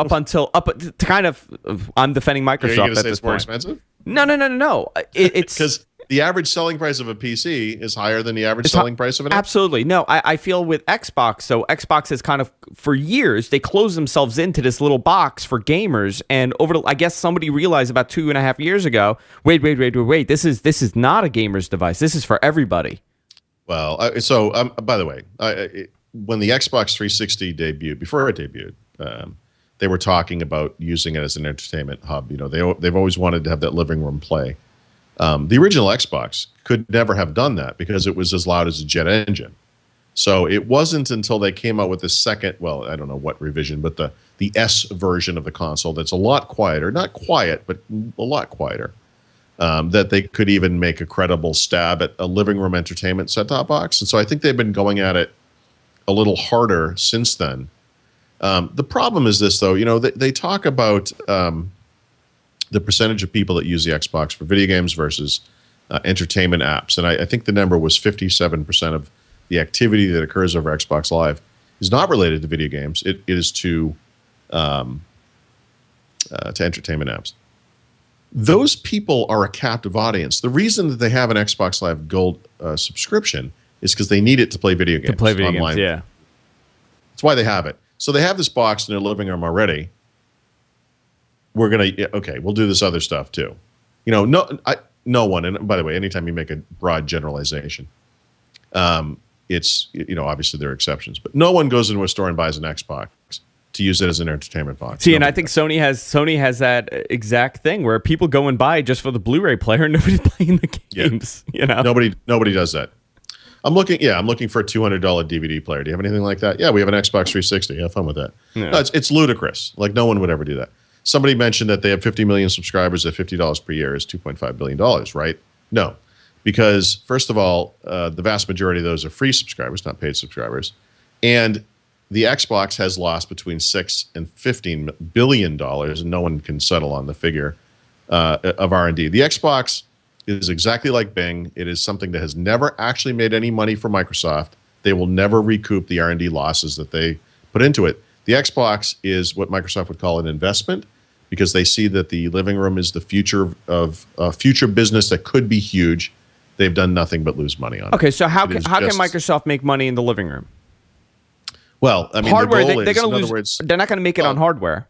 I'm defending Microsoft at this point. More expensive? No. It's because the average selling price of a PC is higher than the average selling price of an Xbox. Absolutely. No, I feel with Xbox, so Xbox has kind of, for years, they closed themselves into this little box for gamers. And I guess somebody realized about 2.5 years ago, wait, this is not a gamer's device. This is for everybody. Well, by the way, when the Xbox 360 debuted, before it debuted, they were talking about using it as an entertainment hub. You know, they've always wanted to have that living room play. The original Xbox could never have done that because it was as loud as a jet engine. So it wasn't until they came out with the second, well, I don't know what revision, but the S version of the console that's a lot quieter, not quiet, but a lot quieter, that they could even make a credible stab at a living room entertainment set-top box. And so I think they've been going at it a little harder since then. The problem is this, though. You know, they talk about the percentage of people that use the Xbox for video games versus entertainment apps. And I think the number was 57% of the activity that occurs over Xbox Live is not related to video games. It is to entertainment apps. Those people are a captive audience. The reason that they have an Xbox Live Gold subscription is because they need it to play video games. To play video online. games, yeah. That's why they have it. So they have this box in their living room already. We'll do this other stuff too. You know, no one, and by the way, anytime you make a broad generalization, it's, you know, obviously there are exceptions, but no one goes into a store and buys an Xbox to use it as an entertainment box. See, and I think Sony has that exact thing where people go and buy just for the Blu-ray player and nobody's playing the games. Yeah. You know, nobody does that. I'm looking for a $200 DVD player. Do you have anything like that? Yeah, we have an Xbox 360. Have fun with that. Yeah. No, it's ludicrous. Like, no one would ever do that. Somebody mentioned that they have 50 million subscribers at $50 per year is $2.5 billion, right? No, because first of all, the vast majority of those are free subscribers, not paid subscribers. And the Xbox has lost between $6 and $15 billion, and no one can settle on the figure of R&D. The Xbox is exactly like Bing. It is something that has never actually made any money for Microsoft. They will never recoup the R&D losses that they put into it. The Xbox is what Microsoft would call an investment because they see that the living room is the future of future business that could be huge. They've done nothing but lose money on it. Okay, so how can Microsoft make money in the living room? Well, I mean, hardware, the goal they're is, going to in lose. other words, They're not going to make it on hardware.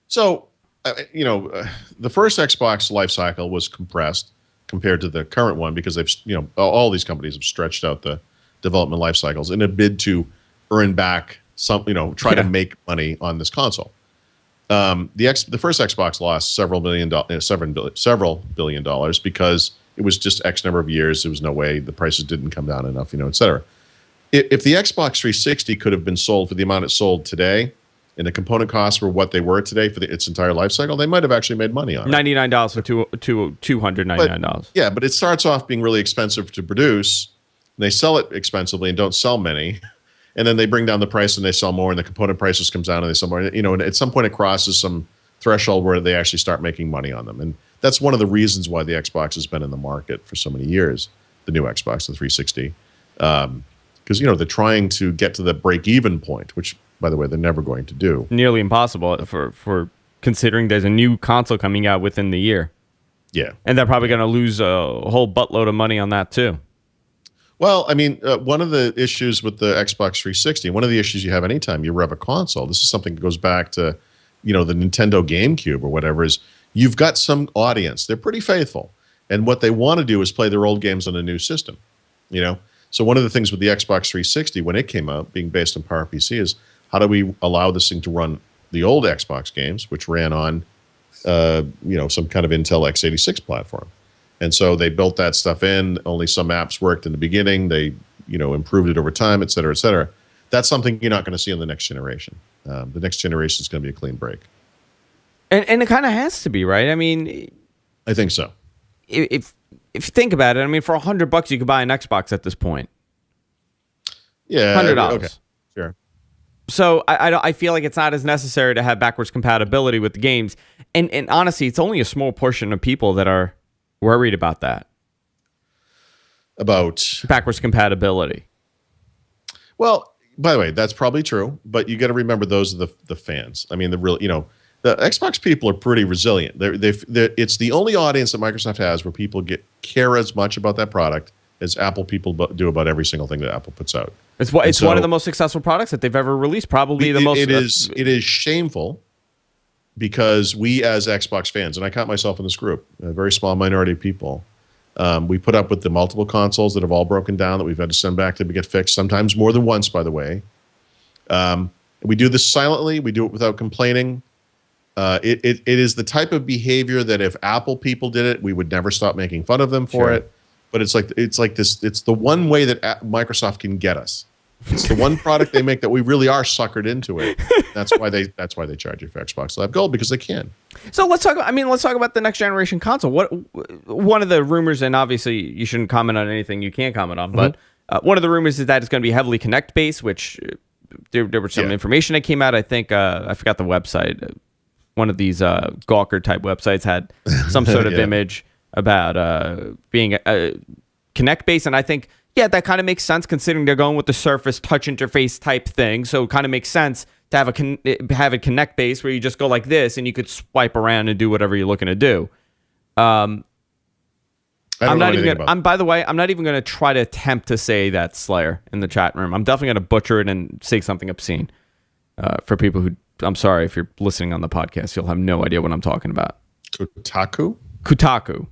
So, the first Xbox life cycle was compressed compared to the current one because they've, all these companies have stretched out the development life cycles in a bid to earn back some, try to make money on this console. The first Xbox lost several billion dollars because it was just X number of years. There was no way the prices didn't come down enough, et cetera. If the Xbox 360 could have been sold for the amount it sold today, and the component costs were what they were today for its entire life cycle, they might have actually made money on it. $99 for $299. Yeah, but it starts off being really expensive to produce. And they sell it expensively and don't sell many. And then they bring down the price and they sell more, and the component prices comes down and they sell more. And at some point it crosses some threshold where they actually start making money on them. And that's one of the reasons why the Xbox has been in the market for so many years, the new Xbox, the 360. Because, they're trying to get to the break-even point, which, by the way, they're never going to do. Nearly impossible for considering there's a new console coming out within the year. Yeah. And they're probably going to lose a whole buttload of money on that, too. Well, I mean, one of the issues with the Xbox 360, one of the issues you have anytime you rev a console, this is something that goes back to, the Nintendo GameCube or whatever, is you've got some audience. They're pretty faithful. And what they want to do is play their old games on a new system, So one of the things with the Xbox 360, when it came out, being based on PowerPC, is how do we allow this thing to run the old Xbox games, which ran on, some kind of Intel x86 platform. And so they built that stuff in. Only some apps worked in the beginning. They, improved it over time, et cetera, et cetera. That's something you're not going to see in the next generation. The next generation is going to be a clean break. And it kind of has to be, right? I mean, I think so. If you think about it, I mean, for $100 you could buy an Xbox at this point. Yeah, $100. Okay, sure. So I feel like it's not as necessary to have backwards compatibility with the games. And honestly, it's only a small portion of people that are worried about that. About backwards compatibility. Well, by the way, that's probably true, but you got to remember those are the fans. I mean, the real, the Xbox people are pretty resilient. It's the only audience that Microsoft has where people get care as much about that product as Apple people do about every single thing that Apple puts out. It's one of the most successful products that they've ever released. Probably the most. It is shameful because we as Xbox fans, and I count myself in this group, a very small minority of people, we put up with the multiple consoles that have all broken down that we've had to send back to get fixed, sometimes more than once, by the way. We do this silently. We do it without complaining. It is the type of behavior that if Apple people did it, we would never stop making fun of them for it. But it's like this. It's the one way that Microsoft can get us. It's the one product they make that we really are suckered into it. That's why they charge you for Xbox Live Gold, because they can. So let's talk about the next generation console. One of the rumors, and obviously you shouldn't comment on anything you can't comment on, but one of the rumors is that it's going to be heavily Kinect based, which there was some information that came out. I think I forgot the website. One of these Gawker type websites had some sort of image about being Kinect based, and I think that kind of makes sense considering they're going with the Surface touch interface type thing. So it kind of makes sense to have it Kinect based where you just go like this and you could swipe around and do whatever you're looking to do. By the way, I'm not even going to try to attempt to say that Slayer in the chat room. I'm definitely going to butcher it and say something obscene. For people who, I'm sorry if you're listening on the podcast, you'll have no idea what I'm talking about. Kotaku.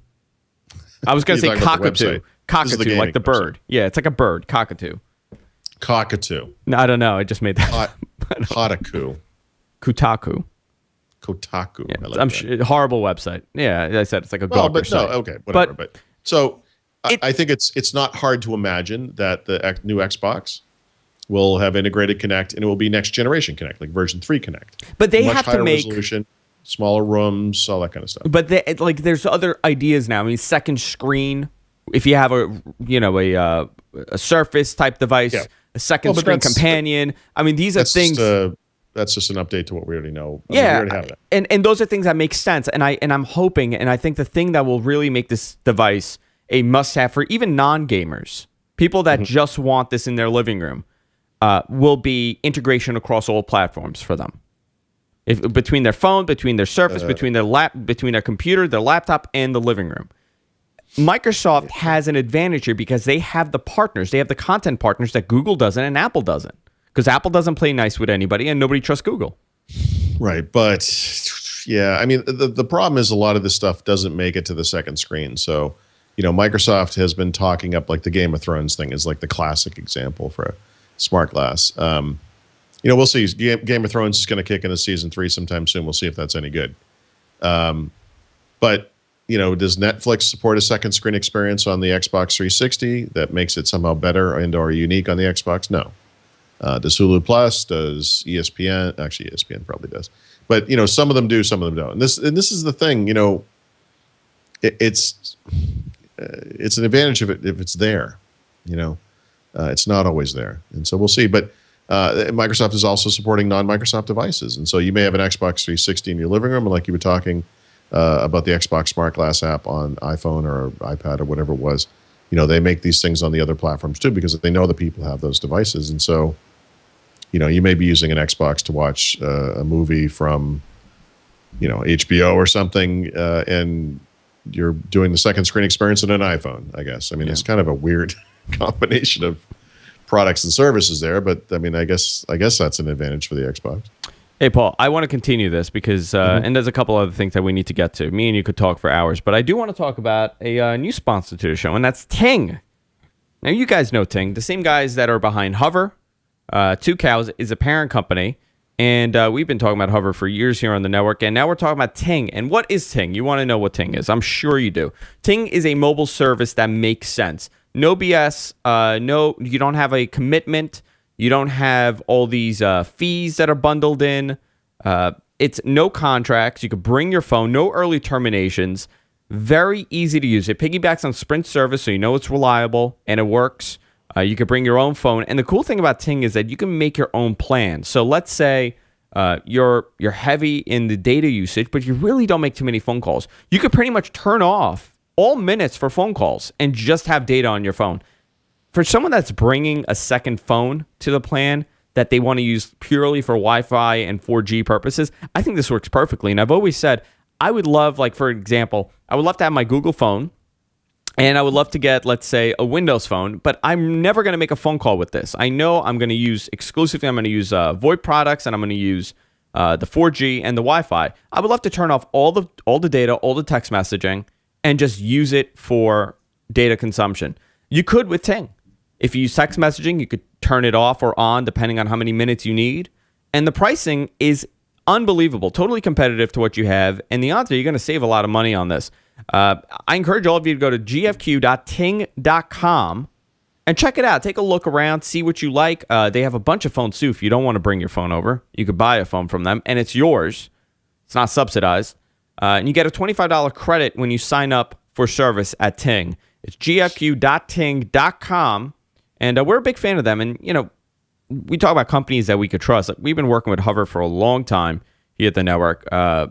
I was going to say cockatoo. Cockatoo, like the bird. Website. Yeah, it's like a bird. Cockatoo. No, I don't know. I just made that. Kotaku. Kotaku. Yeah, I'm sure, horrible website. Yeah, I said it's like a Gawker site. Okay, whatever. But so I think it's not hard to imagine that the new Xbox will have integrated Kinect, and it will be next generation Kinect, like version 3 Kinect. But they much have higher to make resolution, smaller rooms, all that kind of stuff. But there's other ideas now. I mean, second screen. If you have a Surface type device, a second screen companion. I mean, these are things. That's just an update to what we already know. We already have that. And those are things that make sense. And I'm hoping, and I think the thing that will really make this device a must-have for even non-gamers, people that just want this in their living room, will be integration across all platforms for them. Between their phone, between their Surface, between their computer, their laptop, and the living room. Microsoft has an advantage here because they have the partners. They have the content partners that Google doesn't and Apple doesn't. Because Apple doesn't play nice with anybody and nobody trusts Google. Right. But I mean, the problem is a lot of this stuff doesn't make it to the second screen. So, Microsoft has been talking up, like the Game of Thrones thing is like the classic example for a smart glass. We'll see. Game of Thrones is going to kick into season 3 sometime soon. We'll see if that's any good. But does Netflix support a second screen experience on the Xbox 360 that makes it somehow better and or unique on the Xbox? No. Does Hulu Plus? Does ESPN? Actually, ESPN probably does. But some of them do, some of them don't. And this is the thing. It's an advantage if it's there. It's not always there, and so we'll see. But Microsoft is also supporting non-Microsoft devices, and so you may have an Xbox 360 in your living room, and like you were talking about the Xbox Smart Glass app on iPhone or iPad or whatever it was. They make these things on the other platforms too because they know that people have those devices, and so you may be using an Xbox to watch a movie from HBO or something, and you're doing the second screen experience on an iPhone. I guess. I mean, it's kind of a weird combination of products and services there, but I mean, I guess that's an advantage for the Xbox. Hey, Paul, I want to continue this because, and there's a couple other things that we need to get to. Me and you could talk for hours, but I do want to talk about a new sponsor to the show, and that's Ting. Now, you guys know Ting, the same guys that are behind Hover. Two Cows is a parent company, and we've been talking about Hover for years here on the network, and now we're talking about Ting. And what is Ting? You want to know what Ting is. I'm sure you do. Ting is a mobile service that makes sense. No BS. You don't have a commitment. You don't have all these fees that are bundled in. It's no contracts. You could bring your phone. No early terminations. Very easy to use. It piggybacks on Sprint service, so you know it's reliable and it works. You could bring your own phone. And the cool thing about Ting is that you can make your own plan. So let's say you're heavy in the data usage, but you really don't make too many phone calls. You could pretty much turn off all minutes for phone calls and just have data on your phone. For someone that's bringing a second phone to the plan that they want to use purely for Wi-Fi and 4G purposes, I think this works perfectly. And I've always said, I would love, like, for example, I would love to have my Google phone And I would love to get, let's say, a Windows phone, but I'm never going to make a phone call with this. I know I'm going to use exclusively, I'm going to use VoIP products, and I'm going to use the 4G and the Wi-Fi. I would love to turn off all the data, all the text messaging, and just use it for data consumption. You could with Ting. If you use text messaging, you could turn it off or on depending on how many minutes you need. And the pricing is unbelievable, totally competitive to what you have. And the odds are you're going to save a lot of money on this. I encourage all of you to go to gfq.ting.com and check it out. Take a look around, see what you like. They have a bunch of phones too. If you don't want to bring your phone over, you could buy a phone from them, and it's yours. It's not subsidized. And you get a $25 credit when you sign up for service at Ting. It's gfq.ting.com. And we're a big fan of them. And, you know, we talk about companies that we could trust. Like, we've been working with Hover for a long time here at the network. I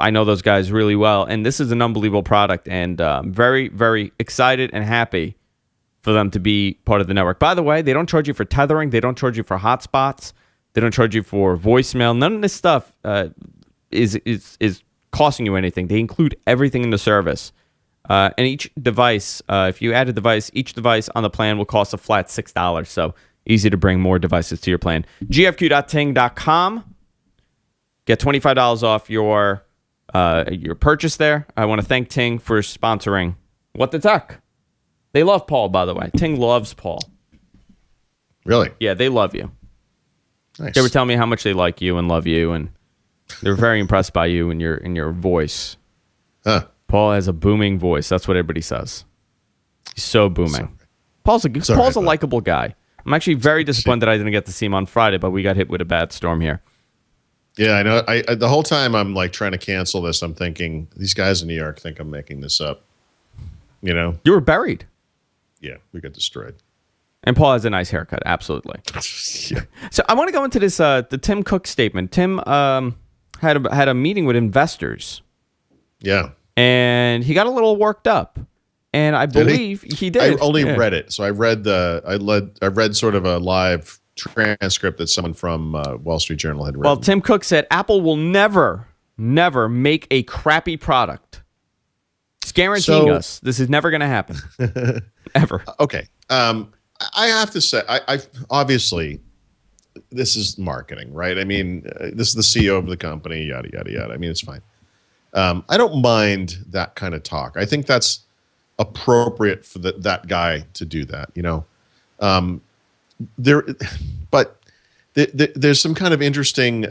know those guys really well. And this is an unbelievable product. And very, very excited and happy for them to be part of the network. By the way, they don't charge you for tethering. They don't charge you for hotspots. They don't charge you for voicemail. None of this stuff is costing you anything. They include everything in the service. And each device, if you add a device, each device on the plan will cost a flat $6. So easy to bring more devices to your plan. gfq.ting.com. Get $25 off your purchase there. I want to thank Ting for sponsoring What the Tech. They love Paul, by the way. Ting loves Paul. Really? Yeah, they love you. Nice. They were telling me how much they like you and love you, and they're very impressed by you and your voice. Huh. Paul has a booming voice. That's what everybody says. He's so booming. Paul's a likable guy. I'm actually very disappointed that I didn't get to see him on Friday, but we got hit with a bad storm here. Yeah, I know. I the whole time I'm like trying to cancel this. I'm thinking these guys in New York think I'm making this up. You know? You were buried. Yeah, we got destroyed. And Paul has a nice haircut. Absolutely. Yeah. So I want to go into this the Tim Cook statement. Tim had a meeting with investors. Yeah. And he got a little worked up, and I believe he did. I only read it, so I read sort of a live transcript that someone from Wall Street Journal had written. Well, Tim Cook said Apple will never make a crappy product. It's guaranteeing us this is never going to happen, ever. Okay, I have to say, I obviously this is marketing, right? I mean, this is the CEO of the company, yada yada yada. I mean, it's fine. I don't mind that kind of talk. I think that's appropriate for that guy to do that, you know. There's some kind of interesting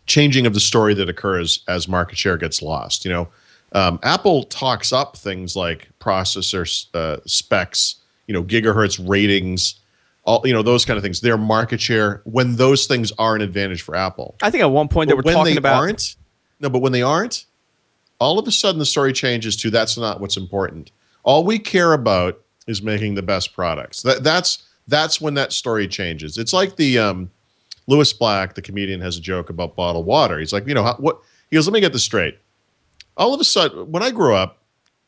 changing of the story that occurs as market share gets lost. You know, Apple talks up things like processor specs, you know, gigahertz ratings, all, you know, those kind of things. Their market share, when those things are an advantage for Apple. I think at one point they were talking about. But when they aren't, all of a sudden the story changes to that's not what's important. All we care about is making the best products. That's when that story changes. It's like the Lewis Black, the comedian, has a joke about bottled water. He's like, you know, he goes, let me get this straight. All of a sudden, when I grew up,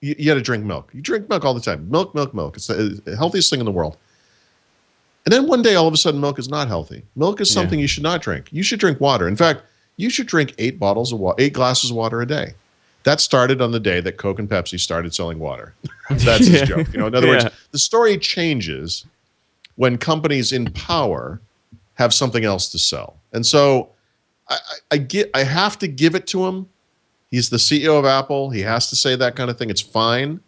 you had to drink milk. You drink milk all the time. Milk. It's the healthiest thing in the world. And then one day, all of a sudden, milk is not healthy. Milk is something you should not drink. You should drink water. In fact, you should drink 8 glasses of water a day. That started on the day that Coke and Pepsi started selling water. That's his joke. You know, in other words, the story changes when companies in power have something else to sell. And so I have to give it to him. He's the CEO of Apple. He has to say that kind of thing. It's fine.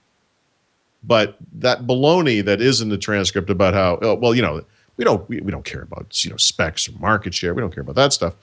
But that baloney that is in the transcript about how, we don't care about, you know, specs or market share. We don't care about that stuff.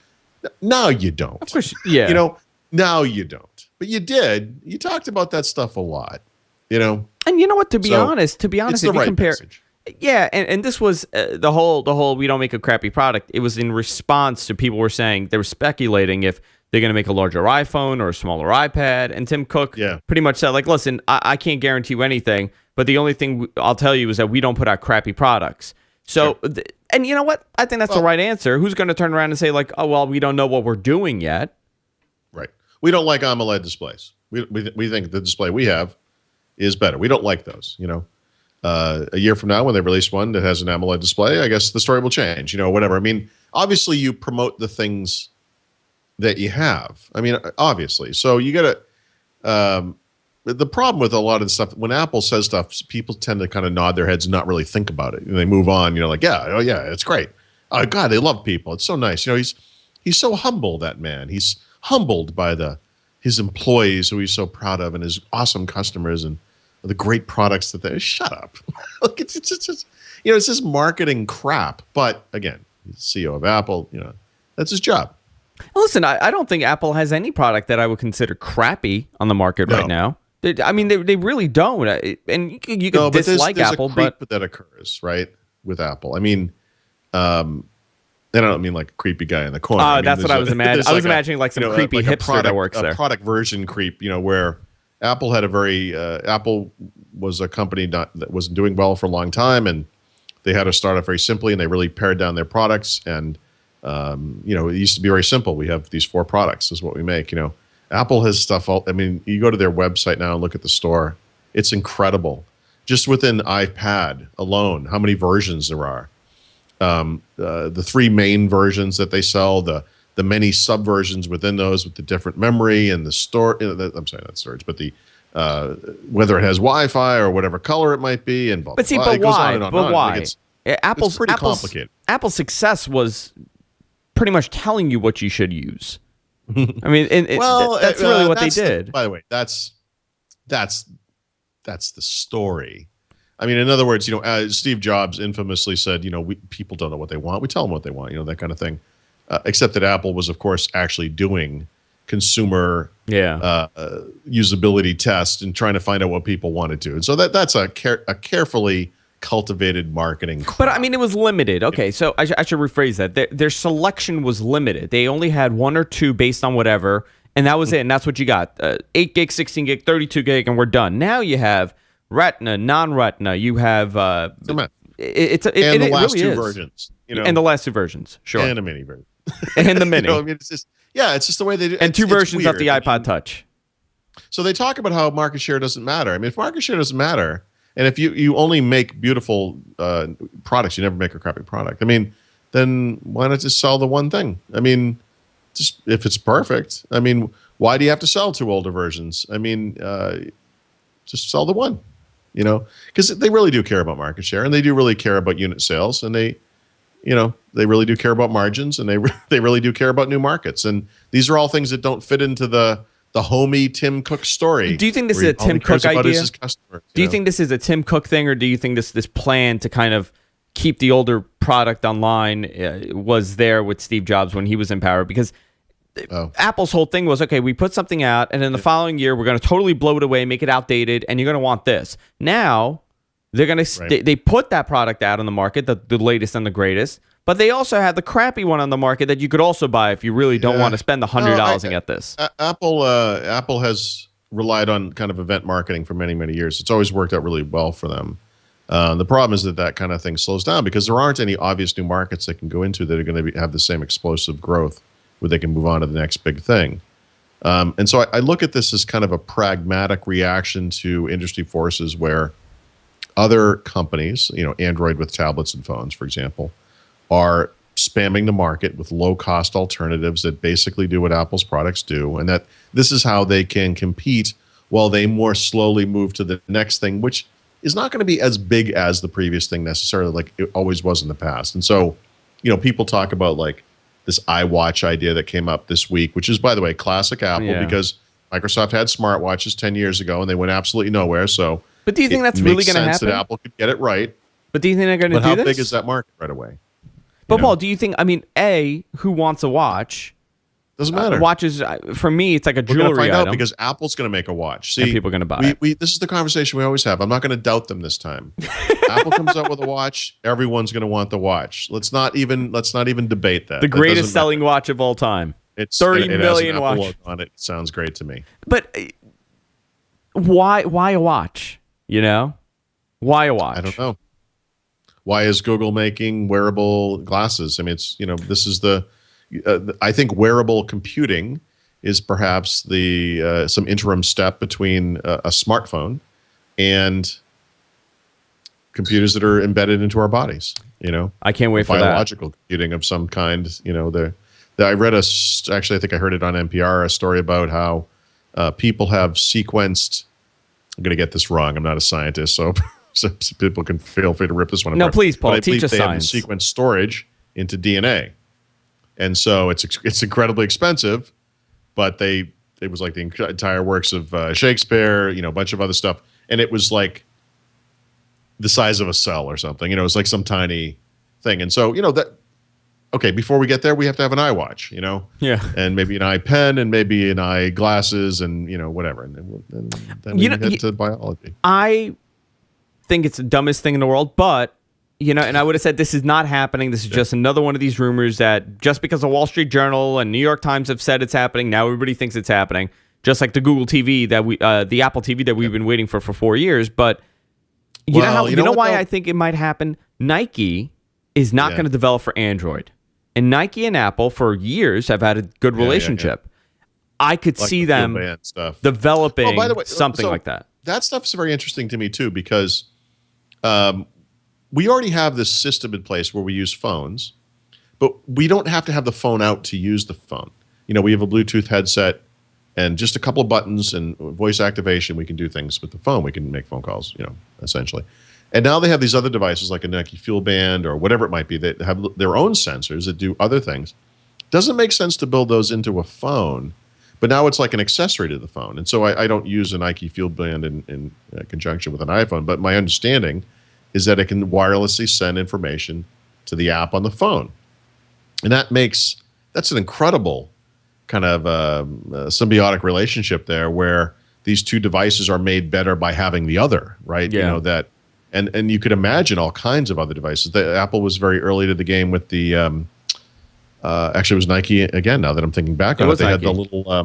Now you don't. Of course, yeah. You know, now you don't. But you did. You talked about that stuff a lot. You know. And you know what? To be honest, if you compare, message. Yeah, and this was the whole we don't make a crappy product. It was in response to people were saying they were speculating if they're going to make a larger iPhone or a smaller iPad. And Tim Cook pretty much said, like, listen, I can't guarantee you anything, but the only thing I'll tell you is that we don't put out crappy products. So, and you know what? I think that's the right answer. Who's going to turn around and say, like, oh, well, we don't know what we're doing yet? Right. We don't like AMOLED displays. We think the display we have is better. We don't like those, you know. A year from now, when they release one that has an AMOLED display, I guess the story will change, you know, whatever. I mean, obviously you promote the things that you have. I mean, obviously. So you got to, the problem with a lot of the stuff, when Apple says stuff, people tend to kind of nod their heads and not really think about it. And they move on, like, yeah, oh yeah, it's great. Oh God, they love people. It's so nice. He's so humble, that man. He's humbled by his employees who he's so proud of, and his awesome customers and the great products that they shut up. Look, it's just, it's just marketing crap. But again, he's CEO of Apple, that's his job. Listen, I don't think Apple has any product that I would consider crappy on the market right now. I mean, they really don't. And you can dislike Apple, but that occurs, right, with Apple. I mean, I don't mean like a creepy guy in the corner. That's what I was imagining. I was imagining like some creepy like hipster that works there. A product version creep, where Apple had a very Apple was a company that wasn't doing well for a long time, and they had to start off very simply, and they really pared down their products. And it used to be very simple. We have these 4 products. This is what we make. Apple has stuff. You go to their website now and look at the store. It's incredible. Just within iPad alone, how many versions there are. The 3 main versions that they sell, the many subversions within those with the different memory and the store. I'm sorry, not storage, but the whether it has Wi-Fi or whatever color it might be, and blah, but see, blah, but why? But why? It's pretty complicated. Apple's success was pretty much telling you what you should use. I mean, that's really what they did. By the way, that's the story. I mean, in other words, Steve Jobs infamously said, people don't know what they want. We tell them what they want, that kind of thing. Except that Apple was, of course, actually doing consumer usability tests and trying to find out what people wanted to. And so that's a carefully cultivated marketing crap. But I mean, it was limited. Okay, so I should rephrase that. Their selection was limited. They only had 1 or 2 based on whatever, and that was it. And that's what you got: 8 gig, 16 gig, 32 gig, and we're done. Now you have Retina, non-Retina. You have the last really 2 is. Versions. And the last 2 versions, sure, and a mini version, and the mini. It's just the way they do. And 2 versions of the iPod Touch. So they talk about how market share doesn't matter. I mean, if market share doesn't matter, and if you only make beautiful products, you never make a crappy product. I mean, then why not just sell the one thing? I mean, just if it's perfect. I mean, why do you have to sell 2 older versions? I mean, just sell the one, because they really do care about market share, and they do really care about unit sales, and they really do care about margins, and they really do care about new markets. And these are all things that don't fit into the homey Tim Cook story. Do you think this is a Tim Cook idea? Do you think this is a Tim Cook thing, or do you think this plan to kind of keep the older product online was there with Steve Jobs when he was in power? Because Apple's whole thing was, okay, we put something out, and then the following year we're going to totally blow it away, make it outdated, and you're going to want this. Now they're going to they put that product out on the market, the latest and the greatest. But they also have the crappy one on the market that you could also buy if you really don't want to spend the $100 and get this. Apple has relied on kind of event marketing for many, many years. It's always worked out really well for them. The problem is that kind of thing slows down because there aren't any obvious new markets they can go into that are going to have the same explosive growth where they can move on to the next big thing. And so I look at this as kind of a pragmatic reaction to industry forces where other companies, Android with tablets and phones, for example, are spamming the market with low-cost alternatives that basically do what Apple's products do, and that this is how they can compete while they more slowly move to the next thing, which is not going to be as big as the previous thing necessarily, like it always was in the past. And so, people talk about like this iWatch idea that came up this week, which is, by the way, classic Apple because Microsoft had smartwatches 10 years ago and they went absolutely nowhere. So, but do you think that's really going to happen? That Apple could get it right. But do you think they're going to do this? But how big is that market right away? But Paul, do you think? I mean, who wants a watch? Doesn't matter. Watches for me, it's like a jewelry item. We're going to find out because Apple's going to make a watch. See, and people are going to buy it. This is the conversation we always have. I'm not going to doubt them this time. Apple comes out with a watch, everyone's going to want the watch. Let's not even debate that. The greatest selling watch of all time. It's 30 million watch watch on it. Sounds great to me. But why a watch? Why a watch? I don't know. Why is Google making wearable glasses? I mean, it's this is I think wearable computing is perhaps some interim step between a smartphone and computers that are embedded into our bodies. I can't wait for that. Biological computing of some kind. I read actually I think I heard it on NPR, a story about how people have sequenced I'm going to get this wrong. I'm not a scientist, so, so people can feel free to rip this one No, apart. please, Paul, But I teach believe us they have science. the sequence storage into DNA, and so it's incredibly expensive. But it was like the entire works of Shakespeare, a bunch of other stuff, and it was like the size of a cell or something. It was like some tiny thing, and so that. Okay, before we get there, we have to have an iWatch, Yeah. and maybe an iPen, and maybe an eyeglasses, and whatever, and then we head to biology. I think it's the dumbest thing in the world, but and I would have said this is not happening. This is just another one of these rumors that just because the Wall Street Journal and New York Times have said it's happening, now everybody thinks it's happening. Just like the Google TV the Apple TV that we've been waiting for 4 years. But you know why I think it might happen? Nike is not going to develop for Android. And Nike and Apple for years have had a good relationship. I could see them developing something like that. That stuff's very interesting to me too, because we already have this system in place where we use phones, but we don't have to have the phone out to use the phone. We have a Bluetooth headset and just a couple of buttons and voice activation. We can do things with the phone. We can make phone calls, essentially. And now they have these other devices like a Nike Fuel Band or whatever it might be that have their own sensors that do other things. Doesn't make sense to build those into a phone, but now it's like an accessory to the phone. And so I don't use a Nike Fuel Band in conjunction with an iPhone, but my understanding is that it can wirelessly send information to the app on the phone. And that's an incredible kind of symbiotic relationship there where these two devices are made better by having the other, right? Yeah. And you could imagine all kinds of other devices. Apple was very early to the game with the actually it was Nike again. Now that I'm thinking back on it, they had the little I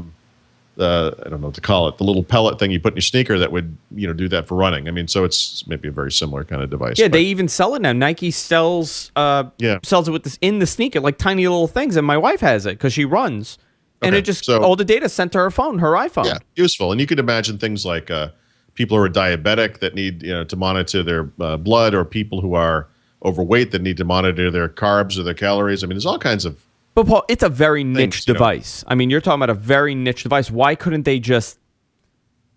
don't know what to call it, the little pellet thing you put in your sneaker that would do that for running. I mean, so it's maybe a very similar kind of device. Yeah, they even sell it now. Nike sells sells it with this in the sneaker, like tiny little things. And my wife has it because she runs, and it just all the data sent to her phone, her iPhone. Yeah, useful. And you could imagine things like people who are diabetic that need to monitor their blood, or people who are overweight that need to monitor their carbs or their calories. I mean, there's all kinds of. But Paul, it's a very niche device. I mean, you're talking about a very niche device. Why couldn't they just?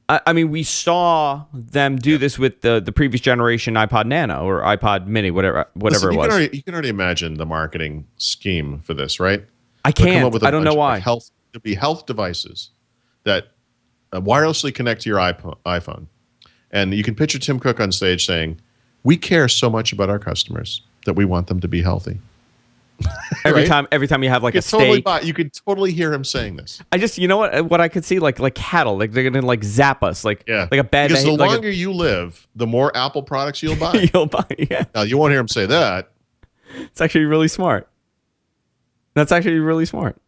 I mean, we saw them do this with the previous generation iPod Nano or iPod Mini, whatever it was. You can already imagine the marketing scheme for this, right? I can't. I don't know why. There'll be health devices that wirelessly connect to your iPhone, and you can picture Tim Cook on stage saying, "We care so much about our customers that we want them to be healthy." Every time you have like a steak, you could totally hear him saying this. I just, what I could see, like cattle, like they're gonna like zap us, like a bad. Because the longer you live, the more Apple products you'll buy. Yeah. Now you won't hear him say that. It's actually really smart. That's actually really smart.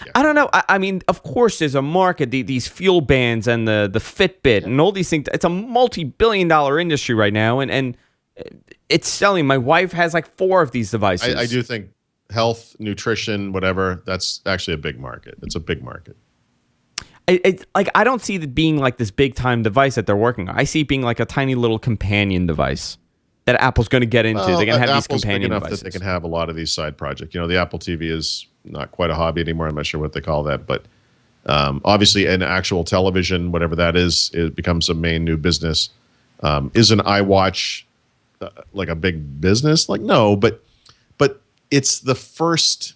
Yeah. I don't know. I mean, of course, there's a market. These fuel bands and the Fitbit and all these things. It's a multi-billion-dollar industry right now, and it's selling. My wife has like 4 of these devices. I do think health, nutrition, whatever, that's actually a big market. It's a big market. I don't see it being like this big time device that they're working on. I see it being like a tiny little companion device that Apple's going to get into. They're going to have Apple's these companion big enough devices. That they can have a lot of these side projects. The Apple TV is not quite a hobby anymore. I'm not sure what they call that, but obviously an actual television, whatever that is, it becomes a main new business. Is an iWatch like a big business? Like, no, but it's the first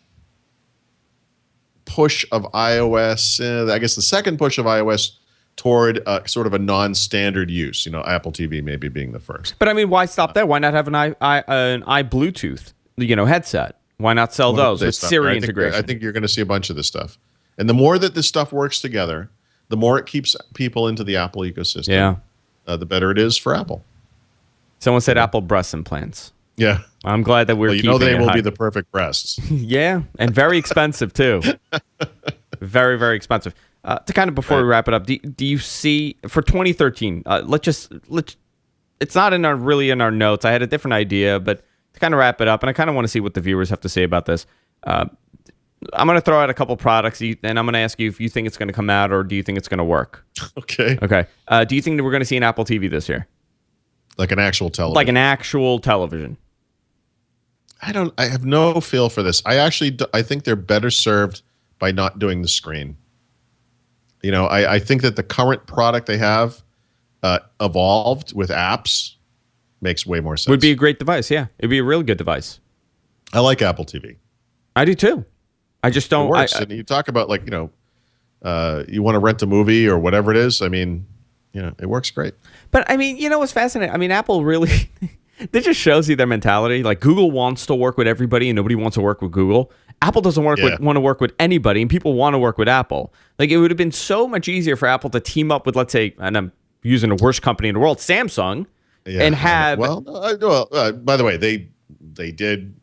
push of iOS. I guess the second push of iOS toward sort of a non-standard use. Apple TV maybe being the first. But I mean, why stop there? Why not have an iBluetooth, headset? Why not sell those with Siri integration? I think you're going to see a bunch of this stuff. And the more that this stuff works together, the more it keeps people into the Apple ecosystem. Yeah. The better it is for Apple. Someone said Apple breast implants. Yeah. I'm glad that we're keeping they it will high. be the perfect breasts. Yeah, and very expensive too. Very, very expensive. To kind of before we wrap it up, do you see for 2013? It's not really in our notes. I had a different idea, but to kind of wrap it up, and I kind of want to see what the viewers have to say about this. I'm going to throw out a couple products, and I'm going to ask you if you think it's going to come out or do you think it's going to work. Okay. Okay. Do you think that we're going to see an Apple TV this year? Like an actual television? Like an actual television. I have no feel for this. I think they're better served by not doing the screen. I think that the current product they have evolved with apps, makes way more sense. Would be a great device. Yeah, it'd be a really good device. I like Apple TV. I do too. I just don't. It works. And you talk about like, you want to rent a movie or whatever it is. I mean, it works great. But I mean, what's fascinating? I mean, Apple really, that just shows you their mentality. Like Google wants to work with everybody and nobody wants to work with Google. Apple doesn't want to work with anybody and people want to work with Apple. Like it would have been so much easier for Apple to team up with, let's say, and I'm using the worst company in the world, Samsung, and have. By the way, they did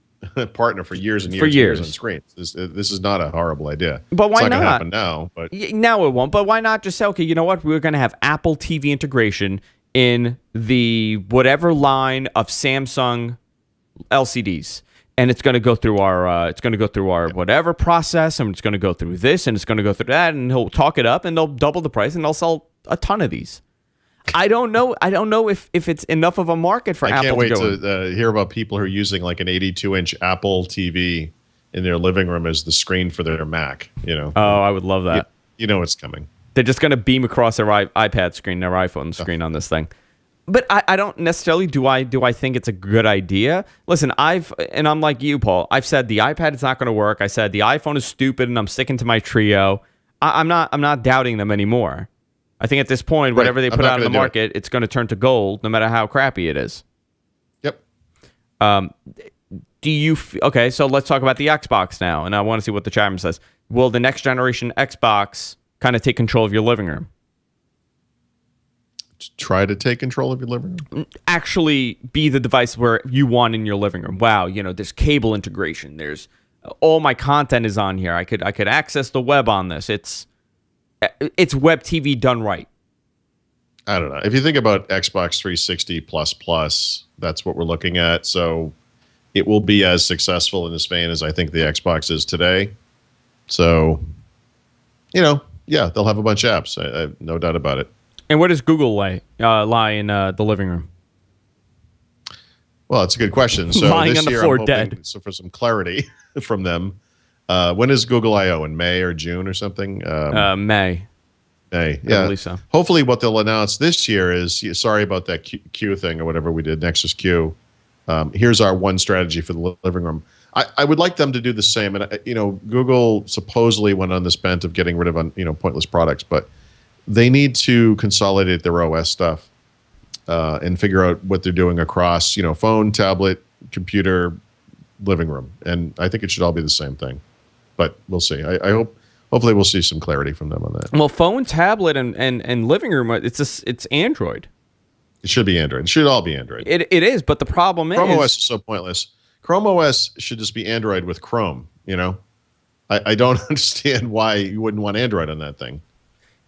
partner for years and years on screens. This is not a horrible idea. But why it's not? Gonna happen now, but now it won't. But why not just say, okay, you know what? We're going to have Apple TV integration in the whatever line of Samsung LCDs, and it's going to go through our whatever process, and it's going to go through this, and it's going to go through that, and he'll talk it up, and they'll double the price, and they'll sell a ton of these. I don't know if it's enough of a market for Apple. I can't wait to hear about people who are using like an 82-inch Apple TV in their living room as the screen for their Mac. Oh, I would love that. You know it's coming. They're just going to beam across their iPad screen, their iPhone screen on this thing. But I don't necessarily do I think it's a good idea. Listen, I'm like you, Paul. I've said the iPad is not going to work. I said the iPhone is stupid, and I'm sticking to my Trio. I'm not doubting them anymore. I think at this point, whatever they put out in the market, it's going to turn to gold, no matter how crappy it is. Yep. Okay, so let's talk about the Xbox now, and I want to see what the chat room says. Will the next generation Xbox kind of take control of your living room? Try to take control of your living room? Actually be the device where you want in your living room. Wow, there's cable integration. There's all my content is on here. I could access the web on this. It's web TV done right. I don't know. If you think about Xbox 360 plus, that's what we're looking at. So it will be as successful in this vein as I think the Xbox is today. So, they'll have a bunch of apps. I have no doubt about it. And where does Google lie in the living room? Well, it's a good question. So lying this on the year, floor I'm hoping dead. so for some clarity from them. When is Google I/O? In May or June or something? May. May. Yeah. I believe so. Hopefully what they'll announce this year is, sorry about that Q thing or whatever we did, Nexus Q. Here's our one strategy for the living room. I would like them to do the same. And, Google supposedly went on this bent of getting rid of, pointless products, but they need to consolidate their OS stuff and figure out what they're doing across, phone, tablet, computer, living room. And I think it should all be the same thing. But we'll see. Hopefully we'll see some clarity from them on that. Well, phone, tablet, and living room, it's Android. It should be Android. It should all be Android. It is, but the problem Chrome OS is so pointless. Chrome OS should just be Android with Chrome, I don't understand why you wouldn't want Android on that thing.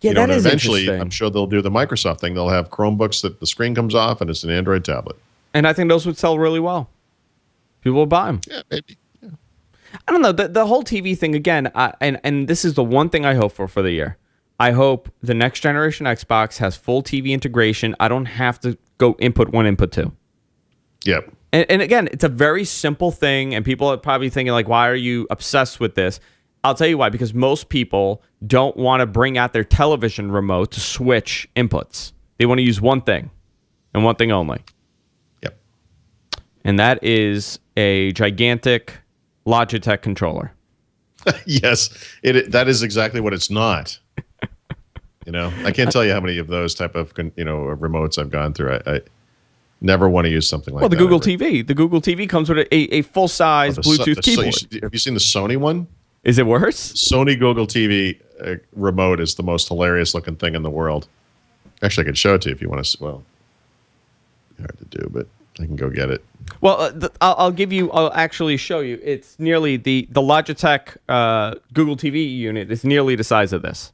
Yeah, that is eventually, interesting. I'm sure they'll do the Microsoft thing. They'll have Chromebooks that the screen comes off and it's an Android tablet. And I think those would sell really well. People will buy them. Yeah, maybe. Yeah. I don't know. The whole TV thing, again, and this is the one thing I hope for the year. I hope the next generation Xbox has full TV integration. I don't have to go input 1, input 2. Yep. And again, it's a very simple thing, and people are probably thinking, like, why are you obsessed with this? I'll tell you why. Because most people don't want to bring out their television remote to switch inputs. They want to use one thing, and one thing only. Yep. And that is a gigantic Logitech controller. Yes, that is exactly what it's not. I can't tell you how many of those type of remotes I've gone through. I never want to use something like that. Well, the Google TV. The Google TV comes with a full-size Bluetooth keyboard. Have you seen the Sony one? Is it worse? Sony Google TV remote is the most hilarious looking thing in the world. Actually, I could show it to you if you want to. Well, hard to do, but I can go get it. Well, I'll actually show you. It's nearly the Logitech Google TV unit is nearly the size of this.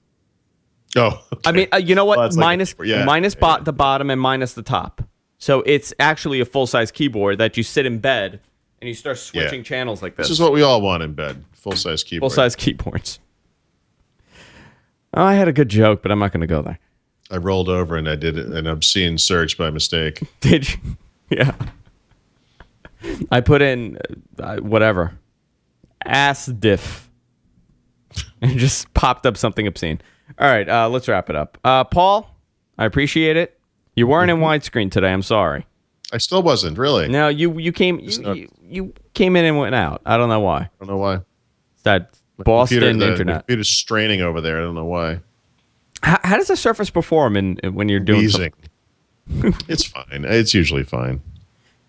Oh, okay. I mean, you know what? Well, minus the bottom and minus the top. So it's actually a full-size keyboard that you sit in bed and you start switching channels like this. This is what we all want in bed. Full-size keyboard. Full-size keyboards. Oh, I had a good joke, but I'm not going to go there. I rolled over and I did an obscene search by mistake. Did you? Yeah. I put in whatever. Ass diff. And it just popped up something obscene. All right, let's wrap it up. Paul, I appreciate it. You weren't in widescreen today. I'm sorry. I still wasn't really. No, you came you came in and went out. I don't know why. I don't know why. It's that Boston internet. The computer's straining over there. I don't know why. How does the Surface perform when you're doing Wheezing. It's fine. It's usually fine.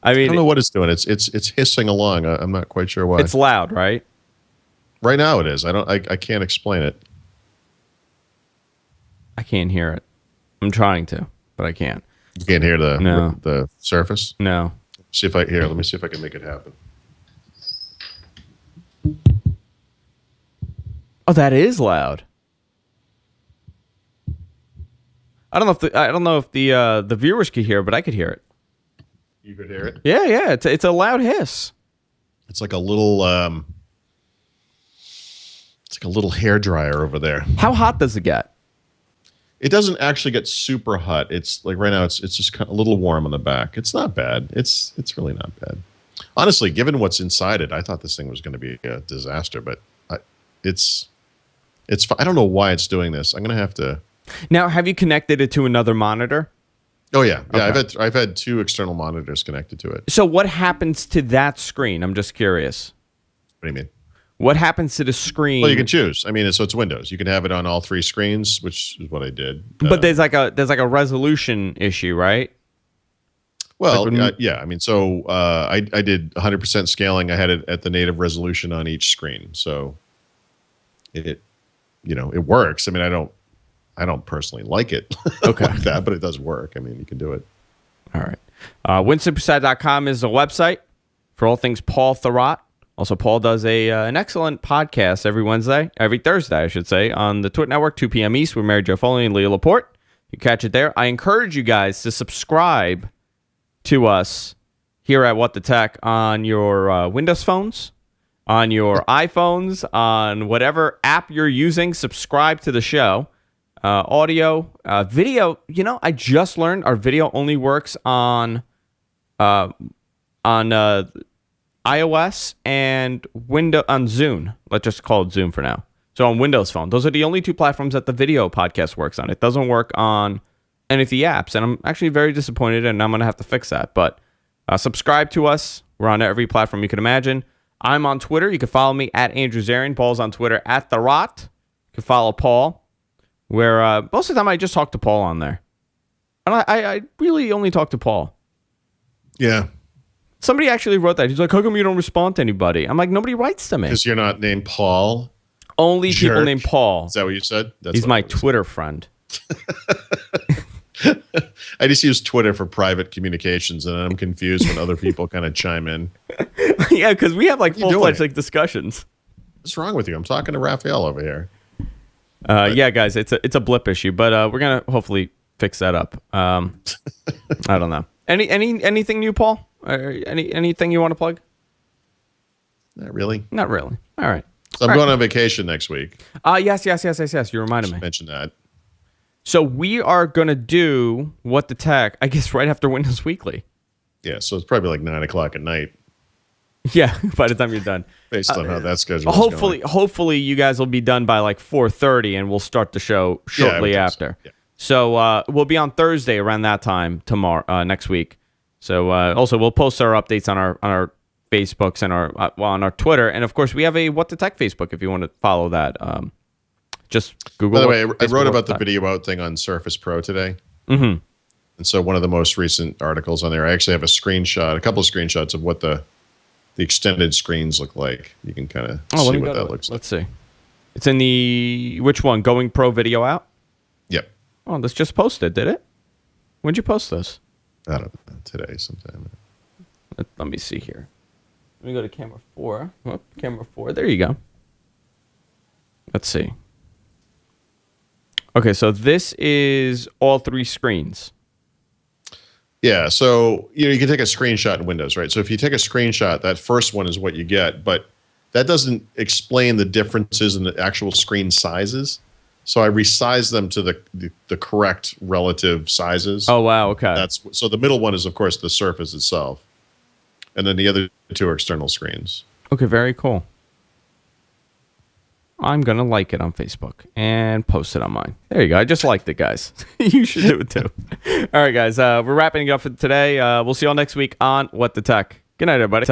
I mean, I don't know what it's doing. It's hissing along. I'm not quite sure why. It's loud, right? Right now it is. I can't explain it. I can't hear it. I'm trying to, but I can't. You can't hear the Surface? No. Let me see if I can make it happen. Oh, that is loud. I don't know if the viewers could hear it, but I could hear it. You could hear it? Yeah. It's a loud hiss. It's like a little hair dryer over there. How hot does it get? It doesn't actually get super hot. It's like right now it's just kind of a little warm on the back. It's not bad. It's really not bad. Honestly, given what's inside it, I thought this thing was going to be a disaster, but it's I don't know why it's doing this. I'm going to have to. Now, have you connected it to another monitor? Oh yeah. Okay. I've had 2 external monitors connected to it. So what happens to that screen? I'm just curious. What do you mean? What happens to the screen? Well, you can choose. I mean, so it's Windows. You can have it on all 3 screens, which is what I did. But there's like a resolution issue, right? Well, like yeah. I mean, so I did 100% scaling. I had it at the native resolution on each screen, so it works. I mean, I don't personally like it like that, but it does work. I mean, you can do it. All right. WinSuperside.com is the website for all things Paul Thurrott. Also, Paul does an excellent podcast every Thursday, I should say, on the Twit Network, 2 p.m. East with Mary Jo Foley and Leah Laporte. You catch it there. I encourage you guys to subscribe to us here at What the Tech on your Windows phones, on your iPhones, on whatever app you're using. Subscribe to the show. Audio, video. I just learned our video only works on iOS and Windows on Zune. Let's just call it Zoom for now. So on Windows Phone, those are the only 2 platforms that the video podcast works on. It doesn't work on any of the apps, and I'm actually very disappointed, and I'm going to have to fix that. But subscribe to us. We're on every platform you can imagine. I'm on Twitter. You can follow me at Andrew Zarian. Paul's on Twitter at Thurrott. You can follow Paul, where most of the time I just talk to Paul on there. And I really only talk to Paul. Yeah. Somebody actually wrote that. He's like, how come you don't respond to anybody? I'm like, nobody writes to me. Because you're not named Paul. Only Jerk. people named Paul. Is that what you said? He's my Twitter friend. I just use Twitter for private communications, and I'm confused when other people kind of chime in. Yeah, because we have like full-fledged discussions. What's wrong with you? I'm talking to Raphael over here. Yeah, guys, it's a blip issue, but we're gonna hopefully fix that up. I don't know. Anything new, Paul? Anything you want to plug? Not really. Not really. All right. So I'm going on vacation next week. Yes. You reminded me. Mention that. So we are going to do What the Tech, I guess, right after Windows Weekly. Yeah, so it's probably like 9 o'clock at night. Yeah, by the time you're done. Based on how that schedule is hopefully you guys will be done by like 4:30, and we'll start the show shortly after. So. Yeah. So we'll be on Thursday around that time tomorrow, next week. So also we'll post our updates on our Facebooks and on our Twitter, and of course we have a What the Tech Facebook if you want to follow that. Just Google. By the way, I wrote about the video out thing on Surface Pro today. Mm-hmm. And so one of the most recent articles on there, I actually have a couple of screenshots of what the extended screens look like. You can kind of see what that looks like. Let's see. It's in the which one? Going Pro video out. Yep. Oh, this just posted, did it? When'd you post this? I don't know. Today sometime. Let me see here. Let me go to camera 4. Oh, camera 4. There you go. Let's see. Okay, so this is all 3 screens. Yeah, so you can take a screenshot in Windows, right? So if you take a screenshot, that first one is what you get, but that doesn't explain the differences in the actual screen sizes. So I resized them to the correct relative sizes. Oh wow, okay. So the middle one is of course the Surface itself, and then the other 2 are external screens. Okay, very cool. I'm going to like it on Facebook and post it on mine. There you go. I just liked it, guys. You should do it too. All right, guys. We're wrapping it up for today. We'll see you all next week on What the Tech. Good night, everybody.